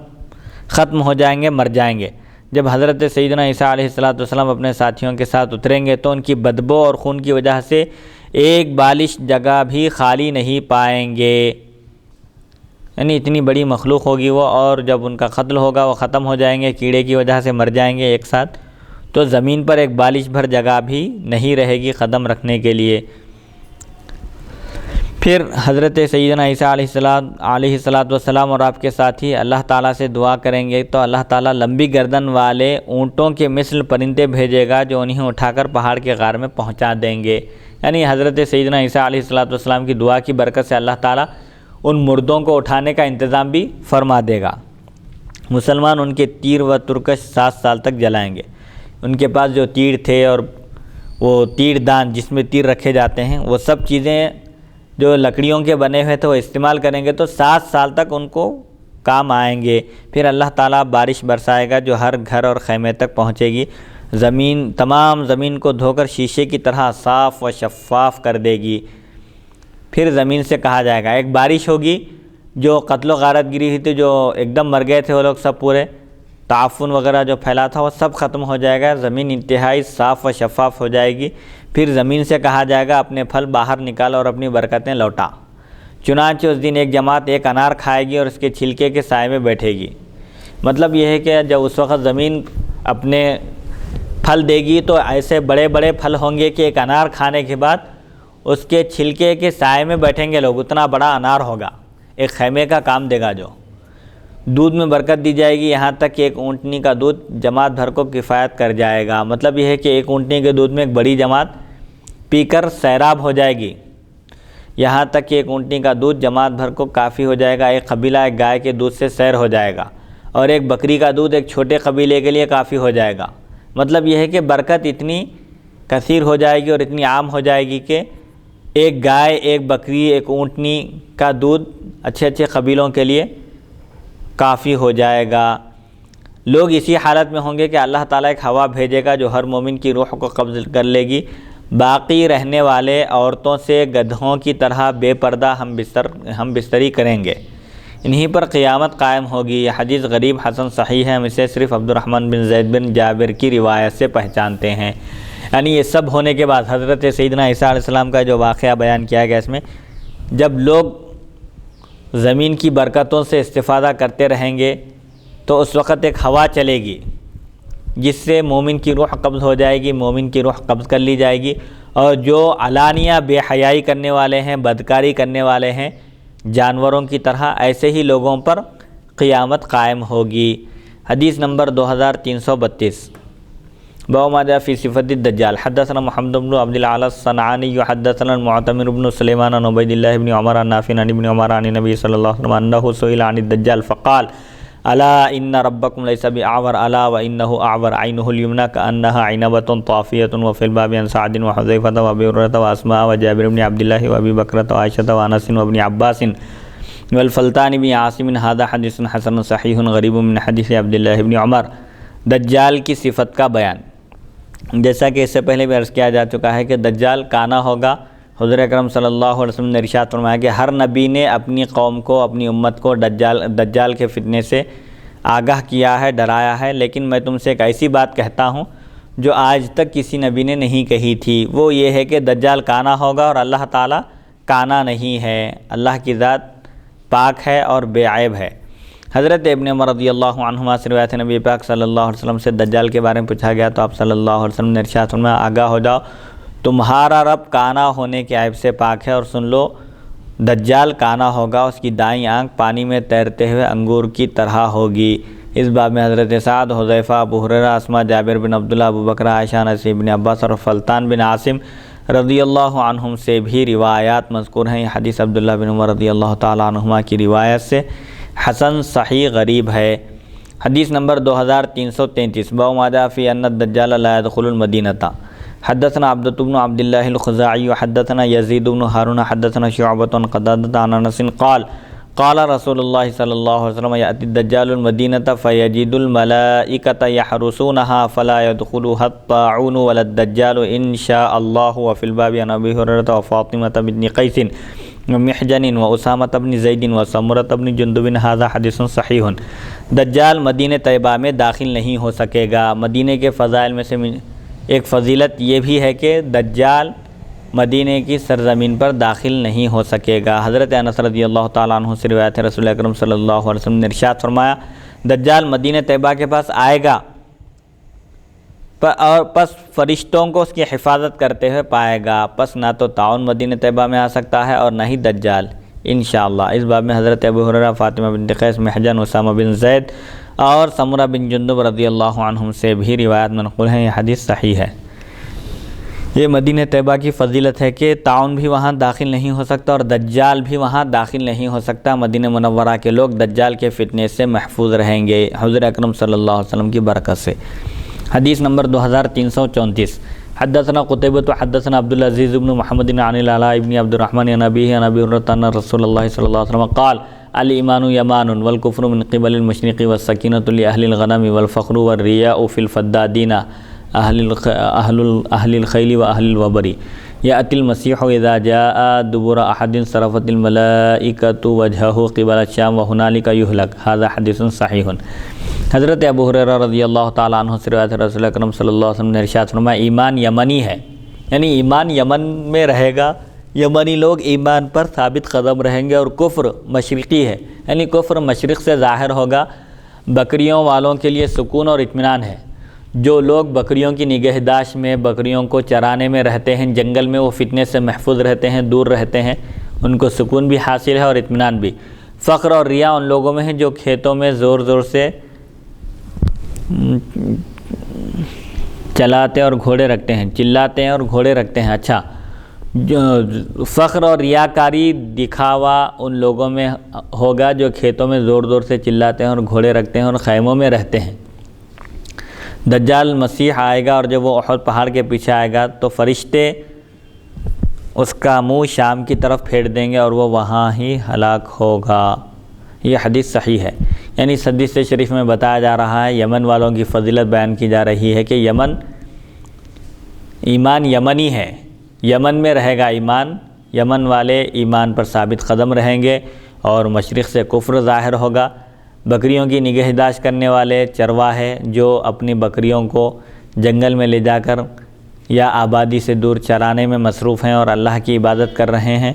ختم ہو جائیں گے، مر جائیں گے۔ جب حضرت سیدنا عیسیٰ علیہ السلام اپنے ساتھیوں کے ساتھ اتریں گے تو ان کی بدبو اور خون کی وجہ سے ایک بالش جگہ بھی خالی نہیں پائیں گے، یعنی اتنی بڑی مخلوق ہوگی وہ، اور جب ان کا قتل ہوگا وہ ختم ہو جائیں گے، کیڑے کی وجہ سے مر جائیں گے ایک ساتھ، تو زمین پر ایک بالش بھر جگہ بھی نہیں رہے گی قدم رکھنے کے لیے۔ پھر حضرت سیدنا عیسیٰ علیہ السلام اور آپ کے ساتھی اللہ تعالیٰ سے دعا کریں گے تو اللہ تعالیٰ لمبی گردن والے اونٹوں کے مثل پرندے بھیجے گا جو انہیں اٹھا کر پہاڑ کے غار میں پہنچا دیں گے، یعنی حضرت سیدنا عیسیٰ علیہ السلام کی دعا کی برکت سے اللہ تعالیٰ ان مردوں کو اٹھانے کا انتظام بھی فرما دے گا۔ مسلمان ان کے تیر و ترکش 7 سال تک جلائیں گے، ان کے پاس جو تیر تھے اور وہ تیر دان جس میں تیر رکھے جاتے ہیں وہ سب چیزیں جو لکڑیوں کے بنے ہوئے تھے وہ استعمال کریں گے تو 7 سال تک ان کو کام آئیں گے۔ پھر اللہ تعالیٰ بارش برسائے گا جو ہر گھر اور خیمے تک پہنچے گی، تمام زمین کو دھو کر شیشے کی طرح صاف و شفاف کر دے گی۔ پھر زمین سے کہا جائے گا، ایک بارش ہوگی جو قتل و غارت گری ہوئی تھی، جو ایک دم مر گئے تھے وہ لوگ سب، پورے تعفن وغیرہ جو پھیلا تھا وہ سب ختم ہو جائے گا، زمین انتہائی صاف و شفاف ہو جائے گی۔ پھر زمین سے کہا جائے گا اپنے پھل باہر نکال اور اپنی برکتیں لوٹا۔ چنانچہ اس دن ایک جماعت ایک انار کھائے گی اور اس کے چھلکے کے سائے میں بیٹھے گی۔ مطلب یہ ہے کہ جب اس وقت زمین اپنے پھل دے گی تو ایسے بڑے بڑے پھل ہوں گے کہ ایک انار کھانے کے بعد اس کے چھلکے کے سائے میں بیٹھیں گے لوگ، اتنا بڑا انار ہوگا، ایک خیمے کا کام دے گا۔ جو دودھ میں برکت دی جائے گی، یہاں تک کہ ایک اونٹنی کا دودھ جماعت بھر کو کفایت کر جائے گا۔ مطلب یہ ہے کہ ایک اونٹنی کے دودھ میں ایک بڑی جماعت پی کر سیراب ہو جائے گی، یہاں تک کہ ایک اونٹنی کا دودھ جماعت بھر کو کافی ہو جائے گا، ایک قبیلہ ایک گائے کے دودھ سے سیر ہو جائے گا۔ اور ایک بکری کا دودھ ایک چھوٹے قبیلے کے لیے کافی ہو جائے گا۔ مطلب یہ ہے کہ برکت اتنی کثیر ہو جائے گی اور اتنی عام ہو جائے گی کہ ایک گائے، ایک بکری، ایک اونٹنی کا دودھ اچھے اچھے قبیلوں کے لیے کافی ہو جائے گا۔ لوگ اسی حالت میں ہوں گے کہ اللہ تعالیٰ ایک ہوا بھیجے گا جو ہر مومن کی روح کو قبض کر لے گی۔ باقی رہنے والے عورتوں سے گدھوں کی طرح بے پردہ ہم بستری کریں گے، انہی پر قیامت قائم ہوگی۔ یہ حدیث غریب حسن صحیح ہے، ہم اسے صرف عبد الرحمن بن زید بن جابر کی روایت سے پہچانتے ہیں۔ یعنی یہ سب ہونے کے بعد حضرت سیدنا عیسیٰ علیہ السلام کا جو واقعہ بیان کیا گیا، اس میں جب لوگ زمین کی برکتوں سے استفادہ کرتے رہیں گے تو اس وقت ایک ہوا چلے گی جس سے مومن کی روح قبض ہو جائے گی، مومن کی روح قبض کر لی جائے گی، اور جو علانیہ بے حیائی کرنے والے ہیں، بدکاری کرنے والے ہیں، جانوروں کی طرح، ایسے ہی لوگوں پر قیامت قائم ہوگی۔ حدیث نمبر 2332، باب ما جاء فی صفۃ الدجال۔ حدثنا محمد بن عبد الاعلی الصنعانی حدثنا المعتمر بن سلیمان عن عبید اللہ بن عمر عن نافع عن ابن عمر عن النبی صلی اللہ علیہ وسلم انہ سئل عن الدجال فقال الا ان ربکم لیس باعور الا وانہ اعور عینہ الیمنی کانها عنبۃ طافیۃ وفی الباب عن سعد وحذیفہ وابی ہریرہ واسماء وجابر بن عبد اللہ وابی بکرہ وعائشہ وانس وابن عباس والفلتان بن عاصم۔ ھذا حدیث حسن صحیح غریب من حدیث عبد اللہ بن عمر۔ دجال کی صفت کا بیان، جیسا کہ اس سے پہلے بھی عرض کیا جا چکا ہے کہ دجال کانا ہوگا۔ حضور اکرم صلی اللہ علیہ وسلم نے ارشاد فرمایا کہ ہر نبی نے اپنی قوم کو، اپنی امت کو دجال کے فتنے سے آگاہ کیا ہے، ڈرایا ہے، لیکن میں تم سے ایک ایسی بات کہتا ہوں جو آج تک کسی نبی نے نہیں کہی تھی، وہ یہ ہے کہ دجال کانا ہوگا اور اللہ تعالیٰ کانا نہیں ہے، اللہ کی ذات پاک ہے اور بے عیب ہے۔ حضرت ابن عمر رضی اللہ عنہما سے روایت ہے، نبی پاک صلی اللہ علیہ وسلم سے دجال کے بارے میں پوچھا گیا تو آپ صلی اللہ علیہ وسلم نے ارشاد فرمایا آگاہ ہو جاؤ، تمہارا رب کانا ہونے کے عیب سے پاک ہے، اور سن لو دجال کانا ہوگا، اس کی دائیں آنکھ پانی میں تیرتے ہوئے انگور کی طرح ہوگی۔ اس باب میں حضرت سعد، حذیفہ، ابو ہریرہ، اسماء، جابر بن عبداللہ، ابو بکر، عائشہ، انس بن عباس اور فلتان بن عاصم رضی اللہ عنہم سے بھی روایات مذکور ہیں۔ یہ حدیث عبداللہ بن عمر رضی اللہ تعالی عنہما کی روایت سے حسن صحیح غریب ہے۔ حدیث نمبر 2333، باب ما جاء فی ان الدجال لا يدخل المدینۃ۔ حدثنا عبدۃ بن عبد اللہ الخزاعی حدثنا یزید بن ہارون حدثنا شعبۃ عن قتادہ عن انس قال قال رسول اللہ صلی اللہ علیہ وسلم یأتی الدجال المدینۃ فیجد الملائکۃ یحرسونها فلا يدخلها الطاعون ولا الدجال ان شاء اللہ۔ وفی الباب عن ابی ہریرہ وفاطمۃ بنت قیس ومحجن واسامۃ بن زید وسمرۃ بن جندب۔ ھذا حدیث صحیح۔ دجال مدینہ طیبہ میں داخل نہیں ہو سکے گا۔ مدینہ کے فضائل میں سے ایک فضیلت یہ بھی ہے کہ دجال مدینہ کی سرزمین پر داخل نہیں ہو سکے گا۔ حضرت انس رضی اللہ تعالیٰ عنہ سے روایت ہے، رسول اکرم صلی اللہ علیہ وسلم نے ارشاد فرمایا دجال مدینہ طیبہ کے پاس آئے گا اور پس فرشتوں کو اس کی حفاظت کرتے ہوئے پائے گا، پس نہ تو طاعون مدینہ طیبہ میں آ سکتا ہے اور نہ ہی دجال انشاءاللہ۔ اس باب میں حضرت ابو ہریرہ، فاطمہ بنت قیس، محجن، اسامہ بن زید اور سمرہ بن جندب رضی اللہ عنہم سے بھی روایت منقول ہیں۔ یہ حدیث صحیح ہے۔ یہ مدینہ طیبہ کی فضیلت ہے کہ طاعون بھی وہاں داخل نہیں ہو سکتا اور دجال بھی وہاں داخل نہیں ہو سکتا۔ مدینہ منورہ کے لوگ دجال کے فتنے سے محفوظ رہیں گے حضور اکرم صلی اللہ علیہ وسلم کی برکت سے۔ حدیث نمبر 2334، حدثنا قتیبۃ حدثنا عبد العزیز بن محمد عن العلاء بن عبد الرحمن عن ابیہ عن ابی ہریرہ ان رسول اللہ صلی اللہ علیہ وسلم قال الایمان یمان والکفر من قبل المشرق والسکینۃ لأہل الغنم والفخر والریاء فی الفدادین اہل الخیل واہل الوبر۔ یأتی المسیح اذا جاء دبر احد صرفت الملائکۃ وجہہ قبل الشام وہنالک یہلک۔ ھذا حدیث صحیح۔ حضرت ابو ہریرہ رضی اللہ تعالیٰ عنہ سے روایت ہے، رسول اکرم صلی اللہ علیہ وسلم نے ارشاد فرمایا ایمان یمنی ہے، یعنی ایمان یمن میں رہے گا، یمنی لوگ ایمان پر ثابت قدم رہیں گے، اور کفر مشرقی ہے، یعنی کفر مشرق سے ظاہر ہوگا۔ بکریوں والوں کے لیے سکون اور اطمینان ہے، جو لوگ بکریوں کی نگہداشت میں، بکریوں کو چرانے میں رہتے ہیں، جنگل میں وہ فتنے سے محفوظ رہتے ہیں، دور رہتے ہیں، ان کو سکون بھی حاصل ہے اور اطمینان بھی۔ فخر اور ریا ان لوگوں میں ہے جو کھیتوں میں زور زور سے چلاتے اور گھوڑے رکھتے ہیں، چلاتے ہیں اور گھوڑے رکھتے ہیں۔ اچھا، فخر اور ریاکاری دکھاوا ان لوگوں میں ہوگا جو کھیتوں میں زور زور سے چلاتے ہیں اور گھوڑے رکھتے ہیں اور خیموں میں رہتے ہیں۔ دجال مسیح آئے گا اور جب وہ احد پہاڑ کے پیچھے آئے گا تو فرشتے اس کا منہ شام کی طرف پھیر دیں گے اور وہ وہاں ہی ہلاک ہوگا۔ یہ حدیث صحیح ہے، یعنی اس حدیث شریف میں بتایا جا رہا ہے، یمن والوں کی فضیلت بیان کی جا رہی ہے کہ ایمان یمنی ہے، یمن میں رہے گا ایمان، یمن والے ایمان پر ثابت قدم رہیں گے اور مشرق سے کفر ظاہر ہوگا۔ بکریوں کی نگہداشت کرنے والے چرواہے جو اپنی بکریوں کو جنگل میں لے جا کر یا آبادی سے دور چرانے میں مصروف ہیں اور اللہ کی عبادت کر رہے ہیں،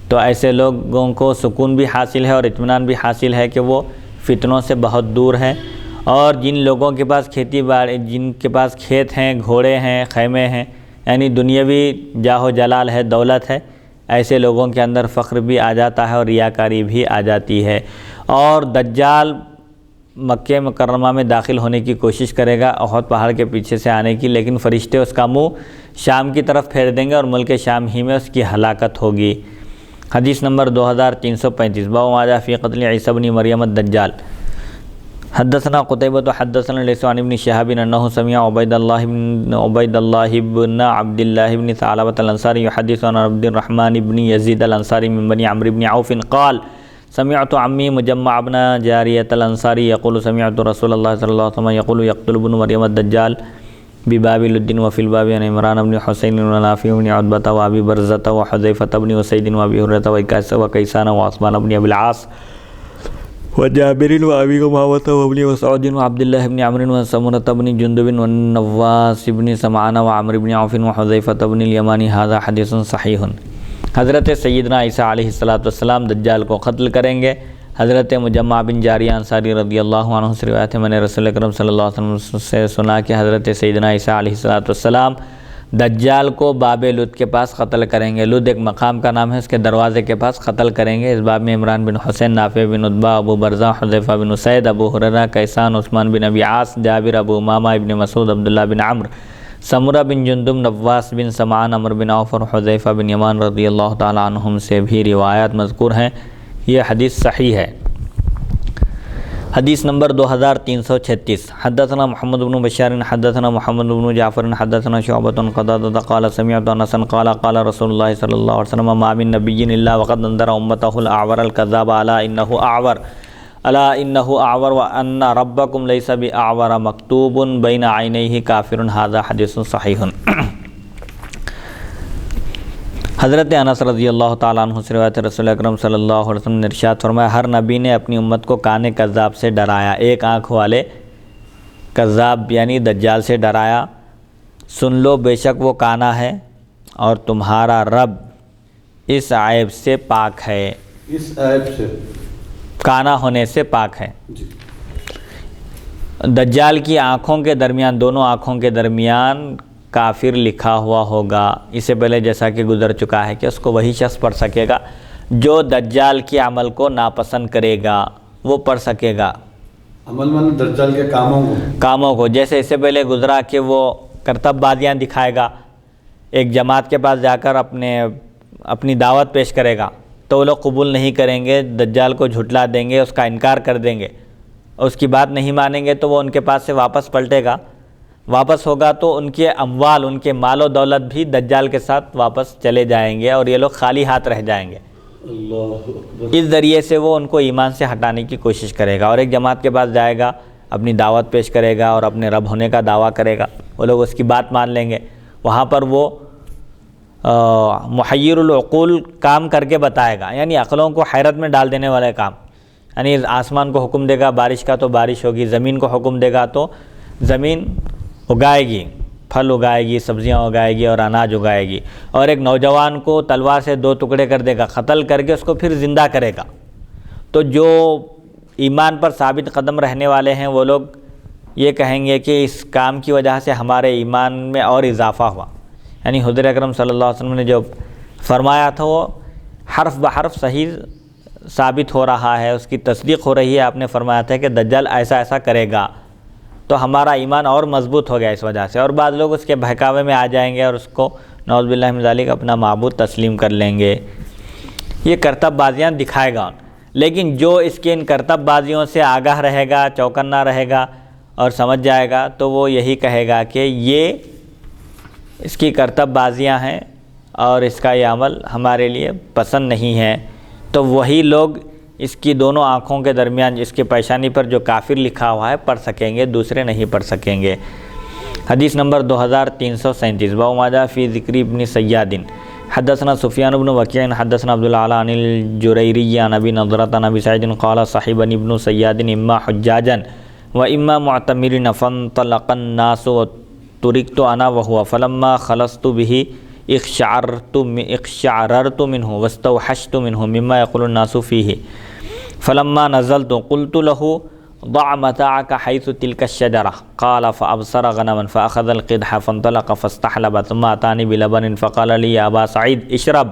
تو ایسے لوگوں کو سکون بھی حاصل ہے اور اطمینان بھی حاصل ہے کہ وہ فتنوں سے بہت دور ہیں۔ اور جن لوگوں کے پاس کھیتی باڑی، جن کے پاس کھیت ہیں، گھوڑے ہیں، خیمے ہیں، یعنی دنیاوی جاہ و جلال ہے، دولت ہے، ایسے لوگوں کے اندر فخر بھی آ جاتا ہے اور ریاکاری بھی آ جاتی ہے۔ اور دجال مکہ مکرمہ میں داخل ہونے کی کوشش کرے گا احد پہاڑ کے پیچھے سے آنے کی، لیکن فرشتے اس کا منہ شام کی طرف پھیر دیں گے اور ملک شام ہی میں اس کی ہلاکت ہوگی۔ حدیث نمبر 2335، باب ما جاء فی قتل عیسی بن مریم الدجال۔ حدثنا قتيبة حدثنا ليس عن ابن شهاب انه سمع عبيد الله بن عبد الله بن ثعلبة الانصاري يحدث عن عبد الرحمن بن يزيد الانصاري من بني عمرو بن عوف قال سمعت عمي مجمع بن جارية الانصاري يقول سمعت رسول الله صلى الله عليه وسلم يقول يقتل ابن مريم الدجال بباب لد وفي الباب عن عمران بن حسين ونافع بن عتبة وابي برزة وحذيفة بن اسيد وابي هريرة وكيسان وعثمان بن ابي العاص وجابر وابي امامة وابن مسعود وعبد الله بن عمرو وسمرة بن جندب والنواس بن سمعان وعمرو بن عوف وحذيفة بن اليمان۔ هذا حدیث صحیح۔ حضرت سیدنا عیسیٰ علیہ السلام دجال کو قتل کریں گے۔ حضرت مجمع بن جاریہ انصاری رضی اللہ عنہ سے روایت ہے، میں نے رسول اکرم صلی اللہ علیہ وسلم سے سنا کہ حضرت سیدنا عیسیٰ علیہ السلام دجال کو باب لد کے پاس قتل کریں گے۔ لد ایک مقام کا نام ہے، اس کے دروازے کے پاس قتل کریں گے۔ اس باب میں عمران بن حسین، نافع بن عتبہ، ابو برزہ، حذیفہ بن اسید، ابو ہریرہ، کیسان، عثمان بن ابی عاص، جابر، ابو امامہ، ابن مسعود، عبداللہ بن عمرو، سمرہ بن جندب، نواس بن سمعان، عمرو بن عوف اور حذیفہ بن یمان رضی اللہ تعالی عنہم سے بھی روایات مذکور ہیں۔ یہ حدیث صحیح ہے۔ حدیث نمبر 2336، حدثنا محمد بن بشار حدثنا محمد بن جعفر حدثنا شعبة قتادة قال سمعت انس قال قال رسول الله صلی اللہ علیہ وسلم ما من نبی الا وقد انذر امته الاعور الكذاب الا انه اعور وان ربكم ليس باعور مكتوب بين عينيه كافر۔ هذا حدیث صحیح۔ حضرت انس رضی اللہ تعالیٰ عنہ سے روایت رسول اکرم صلی اللہ علیہ وسلم نے ارشاد فرمایا، ہر نبی نے اپنی امت کو کان کذاب سے ڈرایا، ایک آنکھ والے کذاب یعنی دجال سے ڈرایا۔ سن لو بے شک وہ کانا ہے اور تمہارا رب اس عیب سے پاک ہے، اس عیب سے کانا ہونے سے پاک ہے۔ دجال کی آنکھوں کے درمیان، دونوں آنکھوں کے درمیان کافر لکھا ہوا ہوگا۔ اس سے پہلے جیسا کہ گزر چکا ہے کہ اس کو وہی شخص پڑھ سکے گا جو دجال کے عمل کو ناپسند کرے گا، وہ پڑھ سکے گا۔ عمل من دجال کے کاموں کو جیسے اس سے پہلے گزرا کہ وہ کرتب بازیاں دکھائے گا، ایک جماعت کے پاس جا کر اپنی دعوت پیش کرے گا تو وہ لوگ قبول نہیں کریں گے، دجال کو جھٹلا دیں گے، اس کا انکار کر دیں گے، اس کی بات نہیں مانیں گے تو وہ ان کے پاس سے واپس پلٹے گا، واپس ہوگا تو ان کے اموال، ان کے مال و دولت بھی دجال کے ساتھ واپس چلے جائیں گے اور یہ لوگ خالی ہاتھ رہ جائیں گے۔ اس ذریعے سے وہ ان کو ایمان سے ہٹانے کی کوشش کرے گا اور ایک جماعت کے پاس جائے گا، اپنی دعوت پیش کرے گا اور اپنے رب ہونے کا دعویٰ کرے گا، وہ لوگ اس کی بات مان لیں گے۔ وہاں پر وہ محیر العقول کام کر کے بتائے گا، یعنی عقلوں کو حیرت میں ڈال دینے والے کام، یعنی آسمان کو حکم دے گا بارش کا تو بارش ہوگی، زمین کو حکم دے گا تو زمین اگائے گی، پھل اگائے گی، سبزیاں اگائے گی اور اناج اگائے گی، اور ایک نوجوان کو تلوار سے 2 ٹکڑے کر دے گا، قتل کر کے اس کو پھر زندہ کرے گا۔ تو جو ایمان پر ثابت قدم رہنے والے ہیں وہ لوگ یہ کہیں گے کہ اس کام کی وجہ سے ہمارے ایمان میں اور اضافہ ہوا، یعنی حضور اکرم صلی اللہ علیہ وسلم نے جو فرمایا تھا وہ حرف بحرف صحیح ثابت ہو رہا ہے، اس کی تصدیق ہو رہی ہے۔ آپ نے فرمایا تھا کہ دجال ایسا ایسا کرے گا، تو ہمارا ایمان اور مضبوط ہو گیا اس وجہ سے، اور بعض لوگ اس کے بہکاوے میں آ جائیں گے اور اس کو نعوذ باللہ من ذالک اپنا معبود تسلیم کر لیں گے۔ یہ کرتب بازیاں دکھائے گا، لیکن جو اس کے ان کرتب بازیوں سے آگاہ رہے گا، چوکنا رہے گا اور سمجھ جائے گا تو وہ یہی کہے گا کہ یہ اس کی کرتب بازیاں ہیں اور اس کا یہ عمل ہمارے لیے پسند نہیں ہے، تو وہی لوگ اس کی دونوں آنکھوں کے درمیان اس کے پیشانی پر جو کافر لکھا ہوا ہے پڑھ سکیں گے، دوسرے نہیں پڑھ سکیں گے۔ حدیث نمبر 2337 باب ما جاء فی ذکر ابن سیاد حدثنا سفیان بن وکیع حدثنا عبد الاعلی عن الجریری عن ابی نضرۃ عن ابی سعید قال صحبني ابن سیاد اما حجاجا واما معتمرین فانطلق الناس وتركت انا وهو فلما خلصت به اقشعررت منه واستوحشت منه مما يقول الناس فيه فلما نزلت قلت له ضع متاعك حيث تلك الشجرة قال فأبصر غنما فأخذ القدح فانطلق فاستحلب ثم أتاني بلبن فقال لي يا أبا سعيد اشرب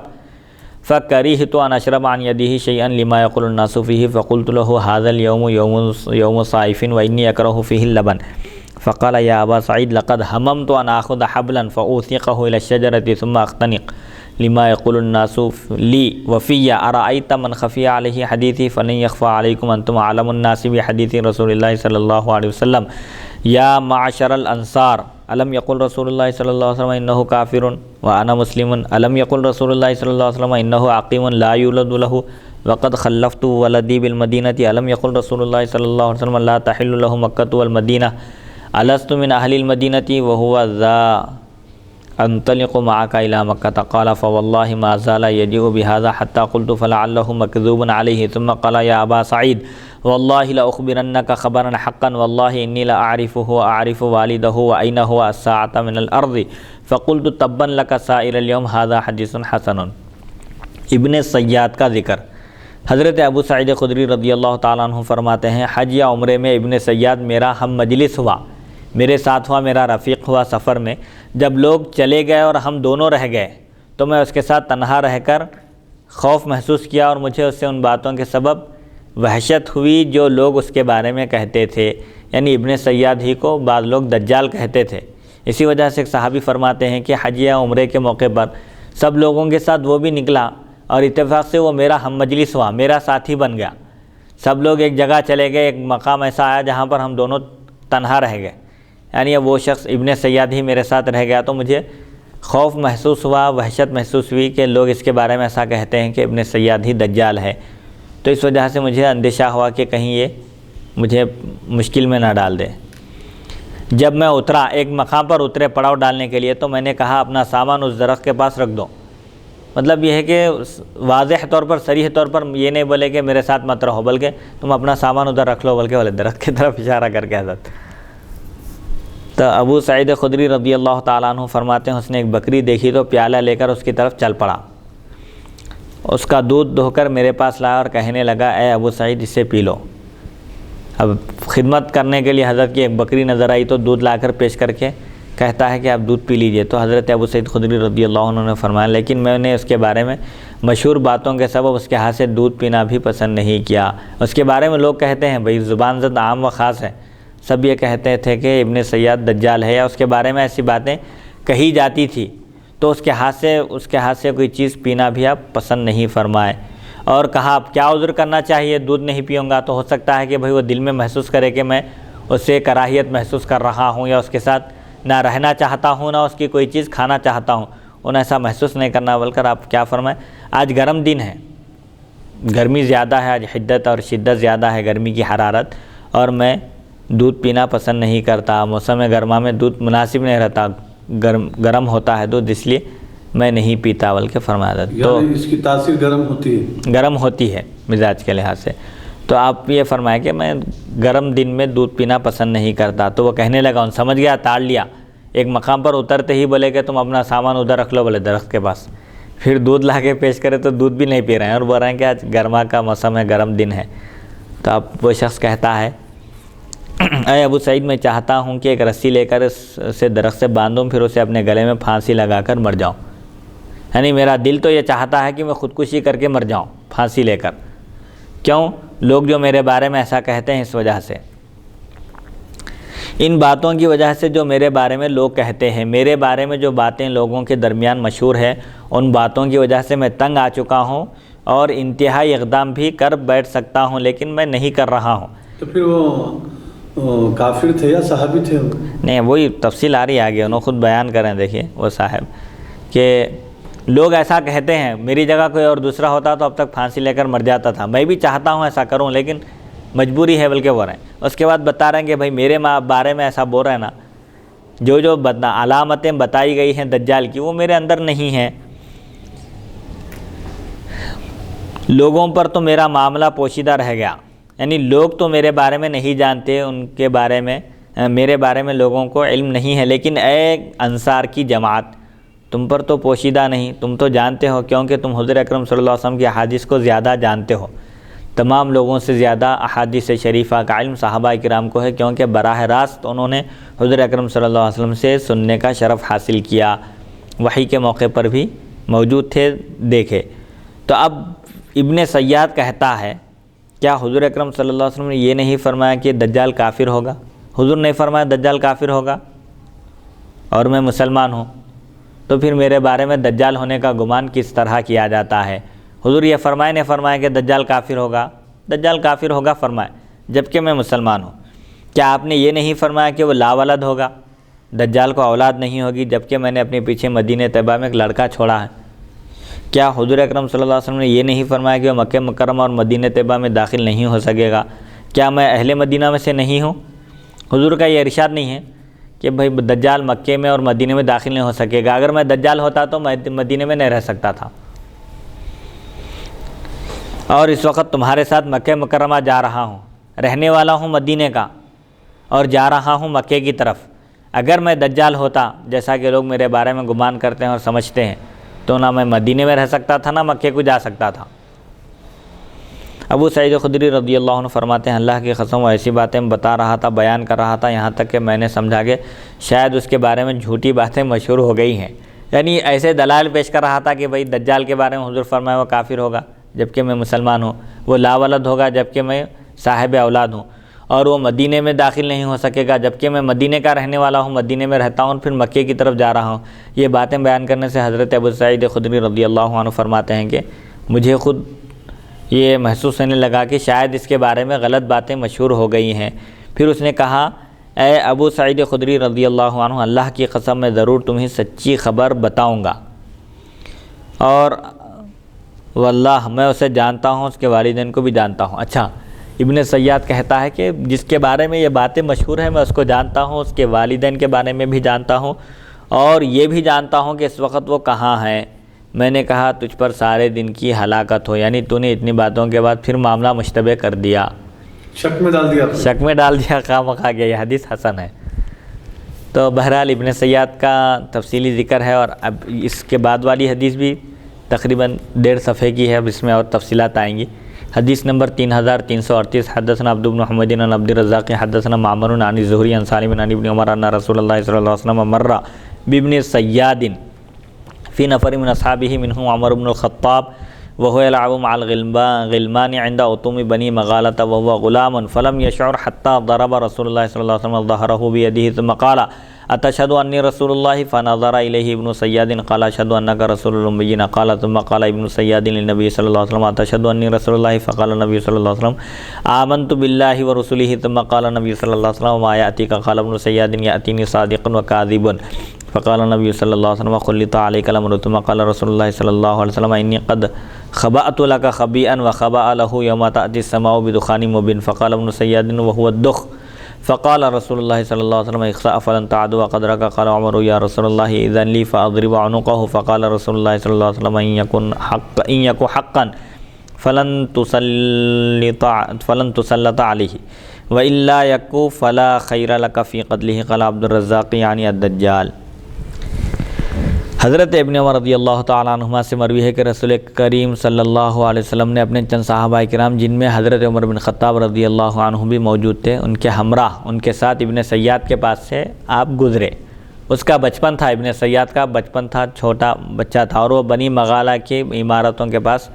فكرهت أن أشرب عن يده شيئا لما يقول الناس فيه فقلت له هذا اليوم يوم صائف وإني أكره فيه اللبن فقال يا أبا سعيد لقد هممت أن آخذ حبلا فأوثقه إلى الشجرة ثم أختنق لما يقول الناس لي وفي أرأيت من خفي عليه حديثي فلن يخفى عليكم أنتم أعلم الناس بحديث رسول الله صلى الله عليه وسلم يا معشر الأنصار ألم يقل رسول الله صلى الله عليه وسلم إنه كافر وأنا مسلم ألم يقل رسول الله صلى الله عليه وسلم إنه عقيم لا يولد له وقد خلفت ولدي بالمدينة ألم يقل رسول الله صلى الله عليه وسلم لا تحل له مكة والمدينة ألست من أهل المدينة وهو ذا انطلق معك إلى مكة قال فوالله ما زال يجيء بهذا حتى قلت فلعله مكذوب عليه ثم قال يا أبا سعيد والله لأخبرنك خبرا حقا والله إني لأعرفه وأعرف والده وأين هو الساعة من الأرض فقلت تبا لك سائر اليوم هذا حديث حسن۔ ابن سیاد کا ذکر۔ حضرت ابو سعید خدری رضی اللہ تعالیٰ عنہ فرماتے ہیں حج یا عمرے میں ابن سیاد میرا ہم مجلس ہوا، میرے ساتھ ہوا، میرا رفیق ہوا سفر میں۔ جب لوگ چلے گئے اور ہم دونوں رہ گئے تو میں اس کے ساتھ تنہا رہ کر خوف محسوس کیا اور مجھے اس سے ان باتوں کے سبب وحشت ہوئی جو لوگ اس کے بارے میں کہتے تھے، یعنی ابن سیاد ہی کو بعض لوگ دجال کہتے تھے۔ اسی وجہ سے ایک صحابی فرماتے ہیں کہ حج یا عمرے کے موقع پر سب لوگوں کے ساتھ وہ بھی نکلا اور اتفاق سے وہ میرا ہم مجلس ہوا، میرا ساتھی بن گیا۔ سب لوگ ایک جگہ چلے گئے، ایک مقام ایسا آیا جہاں پر ہم دونوں تنہا رہ گئے، یعنی وہ شخص ابن سیاد ہی میرے ساتھ رہ گیا تو مجھے خوف محسوس ہوا، وحشت محسوس ہوئی کہ لوگ اس کے بارے میں ایسا کہتے ہیں کہ ابن سیاد ہی دجال ہے، تو اس وجہ سے مجھے اندیشہ ہوا کہ کہیں یہ مجھے مشکل میں نہ ڈال دے۔ جب میں اترا، ایک مقام پر اترے پڑاؤ ڈالنے کے لیے، تو میں نے کہا اپنا سامان اس درخت کے پاس رکھ دو۔ مطلب یہ ہے کہ واضح طور پر، صریح طور پر یہ نہیں بولے کہ میرے ساتھ مت رہو، بلکہ تم اپنا سامان ادھر رکھ لو، بلکہ درخت کی طرف اشارہ کر کے حضرت۔ تو ابو سعید خدری رضی اللہ تعالیٰ عنہ فرماتے ہیں اس نے ایک بکری دیکھی تو پیالہ لے کر اس کی طرف چل پڑا، اس کا دودھ دھو کر میرے پاس لایا اور کہنے لگا اے ابو سعید اسے پی لو۔ اب خدمت کرنے کے لیے حضرت کی ایک بکری نظر آئی تو دودھ لا کر پیش کر کے کہتا ہے کہ آپ دودھ پی لیجئے۔ تو حضرت ابو سعید خدری رضی اللہ عنہ نے فرمایا لیکن میں نے اس کے بارے میں مشہور باتوں کے سبب اس کے ہاتھ سے دودھ پینا بھی پسند نہیں کیا۔ اس کے بارے میں لوگ کہتے ہیں بھئی زبان زد عام و خاص ہے، سب یہ کہتے تھے کہ ابن سیاد دجال ہے، یا اس کے بارے میں ایسی باتیں کہی جاتی تھی، تو اس کے ہاتھ سے کوئی چیز پینا بھی آپ پسند نہیں فرمائے۔ اور کہا اب کیا عذر کرنا چاہیے، دودھ نہیں پیوں گا تو ہو سکتا ہے کہ بھئی وہ دل میں محسوس کرے کہ میں اس سے کراہیت محسوس کر رہا ہوں، یا اس کے ساتھ نہ رہنا چاہتا ہوں، نہ اس کی کوئی چیز کھانا چاہتا ہوں۔ انہیں ایسا محسوس نہیں کرنا، بلکہ آپ کیا فرمائیں آج گرم دن ہے، گرمی زیادہ ہے، آج حدت اور شدت زیادہ ہے گرمی کی حرارت، اور میں دودھ پینا پسند نہیں کرتا، موسم گرما میں دودھ مناسب نہیں رہتا، گرم ہوتا ہے دودھ، اس لیے میں نہیں پیتا، بلکہ فرمایا تو اس کی تاثیر گرم ہوتی ہے مزاج کے لحاظ سے۔ تو آپ یہ فرمائیں کہ میں گرم دن میں دودھ پینا پسند نہیں کرتا۔ تو وہ کہنے لگا، ان سمجھ گیا، تاڑ لیا، ایک مقام پر اترتے ہی بولے کہ تم اپنا سامان ادھر رکھ لو، بولے درخت کے پاس۔ پھر دودھ لا کے پیش کرے تو دودھ بھی نہیں پی رہے ہیں اور بول رہے ہیں کہ آج گرما کا موسم ہے، گرم دن ہے۔ تو اب وہ شخص کہتا ہے اے ابو سعید میں چاہتا ہوں کہ ایک رسی لے کر اسے درخت سے باندھوں، پھر اسے اپنے گلے میں پھانسی لگا کر مر جاؤں، یعنی میرا دل تو یہ چاہتا ہے کہ میں خودکشی کر کے مر جاؤں پھانسی لے کر۔ کیوں؟ لوگ جو میرے بارے میں ایسا کہتے ہیں اس وجہ سے۔ ان باتوں کی وجہ سے جو میرے بارے میں لوگ کہتے ہیں، میرے بارے میں جو باتیں لوگوں کے درمیان مشہور ہے، ان باتوں کی وجہ سے میں تنگ آ چکا ہوں اور انتہائی اقدام بھی کر بیٹھ سکتا ہوں، لیکن میں نہیں کر رہا ہوں۔ تو پھر وہ کافر تھے یا صحابی تھے؟ نہیں، وہی تفصیل آ رہی ہے آگے، انہوں خود بیان کریں۔ دیکھیے وہ صاحب کہ لوگ ایسا کہتے ہیں، میری جگہ کوئی اور دوسرا ہوتا تو اب تک پھانسی لے کر مر جاتا تھا، میں بھی چاہتا ہوں ایسا کروں لیکن مجبوری ہے، بلکہ وہ رہے ہیں۔ اس کے بعد بتا رہے ہیں کہ بھائی میرے بارے میں ایسا بول رہے ہیں نا، جو علامتیں بتائی گئی ہیں دجال کی، وہ میرے اندر نہیں ہیں۔ لوگوں پر تو میرا معاملہ پوشیدہ رہ گیا، یعنی لوگ تو میرے بارے میں نہیں جانتے، ان کے بارے میں میرے بارے میں لوگوں کو علم نہیں ہے، لیکن اے انصار کی جماعت، تم پر تو پوشیدہ نہیں، تم تو جانتے ہو، کیونکہ تم حضور اکرم صلی اللہ علیہ وسلم کی احادیث کو زیادہ جانتے ہو۔ تمام لوگوں سے زیادہ احادیث شریفہ کا علم صحابہ کرام کو ہے، کیونکہ براہ راست انہوں نے حضور اکرم صلی اللہ علیہ وسلم سے سننے کا شرف حاصل کیا، وحی کے موقع پر بھی موجود تھے، دیکھے۔ تو اب ابن سیاد کہتا ہے، کیا حضور اکرم صلی اللہ علیہ وسلم نے یہ نہیں فرمایا کہ دجال کافر ہوگا؟ حضور نے فرمایا دجال کافر ہوگا اور میں مسلمان ہوں، تو پھر میرے بارے میں دجال ہونے کا گمان کس طرح کیا جاتا ہے؟ حضور یہ فرمایا کہ دجال کافر ہوگا فرمائے، جبکہ میں مسلمان ہوں۔ کیا آپ نے یہ نہیں فرمایا کہ وہ لاولد ہوگا، دجال کو اولاد نہیں ہوگی، جبکہ میں نے اپنے پیچھے مدینہ طیبہ میں ایک لڑکا چھوڑا ہے؟ کیا حضور اکرم صلی اللہ علیہ وسلم نے یہ نہیں فرمایا کہ وہ مکہ مکرمہ اور مدینہ طیبہ میں داخل نہیں ہو سکے گا؟ کیا میں اہل مدینہ میں سے نہیں ہوں؟ حضور کا یہ ارشاد نہیں ہے کہ بھائی دجال مکے میں اور مدینہ میں داخل نہیں ہو سکے گا، اگر میں دجال ہوتا تو میں مدینہ میں نہیں رہ سکتا تھا، اور اس وقت تمہارے ساتھ مکہ مکرمہ جا رہا ہوں، رہنے والا ہوں مدینہ کا اور جا رہا ہوں مکے کی طرف۔ اگر میں دجال ہوتا، جیسا کہ لوگ میرے بارے میں گمان کرتے ہیں اور سمجھتے ہیں، تو نہ میں مدینہ میں رہ سکتا تھا، نہ مکے کو جا سکتا تھا۔ ابو سعید خدری رضی اللہ عنہ فرماتے ہیں، اللہ کی قسم وہ ایسی باتیں بتا رہا تھا، بیان کر رہا تھا، یہاں تک کہ میں نے سمجھا کہ شاید اس کے بارے میں جھوٹی باتیں مشہور ہو گئی ہیں، یعنی ایسے دلائل پیش کر رہا تھا کہ بھائی دجال کے بارے میں حضور فرمایا وہ کافر ہوگا جبکہ میں مسلمان ہوں، وہ لاولد ہوگا جبکہ میں صاحب اولاد ہوں، اور وہ مدینہ میں داخل نہیں ہو سکے گا جبکہ میں مدینہ کا رہنے والا ہوں، مدینہ میں رہتا ہوں، پھر مکے کی طرف جا رہا ہوں۔ یہ باتیں بیان کرنے سے حضرت ابو سعید خدری رضی اللہ عنہ فرماتے ہیں کہ مجھے خود یہ محسوس ہونے لگا کہ شاید اس کے بارے میں غلط باتیں مشہور ہو گئی ہیں۔ پھر اس نے کہا، اے ابو سعید خدری رضی اللہ عنہ، اللہ کی قسم میں ضرور تمہیں سچی خبر بتاؤں گا، اور واللہ میں اسے جانتا ہوں، اس کے والدین کو بھی جانتا ہوں۔ اچھا، ابن سیاد کہتا ہے کہ جس کے بارے میں یہ باتیں مشہور ہیں میں اس کو جانتا ہوں، اس کے والدین کے بارے میں بھی جانتا ہوں، اور یہ بھی جانتا ہوں کہ اس وقت وہ کہاں ہیں۔ میں نے کہا تجھ پر سارے دن کی ہلاکت ہو، یعنی تو نے اتنی باتوں کے بعد پھر معاملہ مشتبہ کر دیا، شک میں ڈال دیا خواہ مخواہ گیا۔ یہ حدیث حسن ہے۔ تو بہرحال ابن سیاد کا تفصیلی ذکر ہے، اور اب اس کے بعد والی حدیث بھی تقریباً 1.5 صفحے کی ہے، اب اس میں اور تفصیلات آئیں گی۔ حدیث نمبر 3338، حدثنا عبد بن حمید عن عبد الرزاق حدثنا معمر عن الزہری عن سالم عن ابن عمر ان رسول اللہ صلی اللہ علیہ وسلم مر بابن سیاد فی نفر من اصحابہ منهم عمر بن الخطاب وهو يلعب مع الغلمان عند أطوم بني مغالة وهو غلام فلم يشعر حتى ضرب رسول الله صلى الله عليه وسلم ظهره بيده ثم قال أتشهد أني رسول الله؟ فنظر إليه ابن سياد قال أشهد أنك رسول الأميين. قال ثم قال ابن سياد للنبي صلى الله عليه وسلم أتشهد أني رسول الله؟ فقال النبي صلى الله عليه وسلم آمنت بالله ورسله. ثم قال النبي صلى الله عليه وسلم ما يأتيك؟ قال ابن سياد يأتيني صادق وكاذب. فقال النبي صلى الله عليه وسلم خلط عليك الأمر. ثم قال رسول الله صلى الله عليه وسلم إني قد خبأت لك خبيئا وخبأ له يوم تأتي السماء بدخان مبين. فقال ابن سياد وهو الدخ. فقال رسول الله صلى الله عليه وسلم اخسأ فلن تعدوا قدرك. قال عمر يا رسول الله إذن لي فأضرب عنقه. فقال رسول الله صلى الله عليه وسلم إن يكن حقا فلن تسلط عليه وإلا يكن فلا خير لك في قتله. قال عبد الرزاق يعني الدجال. حضرت ابن عمر رضی اللہ تعالیٰ عنہما سے مروی ہے کہ رسول کریم صلی اللہ علیہ وسلم نے اپنے چند صحابہ کرام جن میں حضرت عمر بن خطاب رضی اللہ عنہ بھی موجود تھے، ان کے ہمراہ ان کے ساتھ ابن سیاد کے پاس سے آپ گزرے. اس کا بچپن تھا، ابن سیاد کا بچپن تھا، چھوٹا بچہ تھا، اور وہ بنی مغالہ کی عمارتوں کے پاس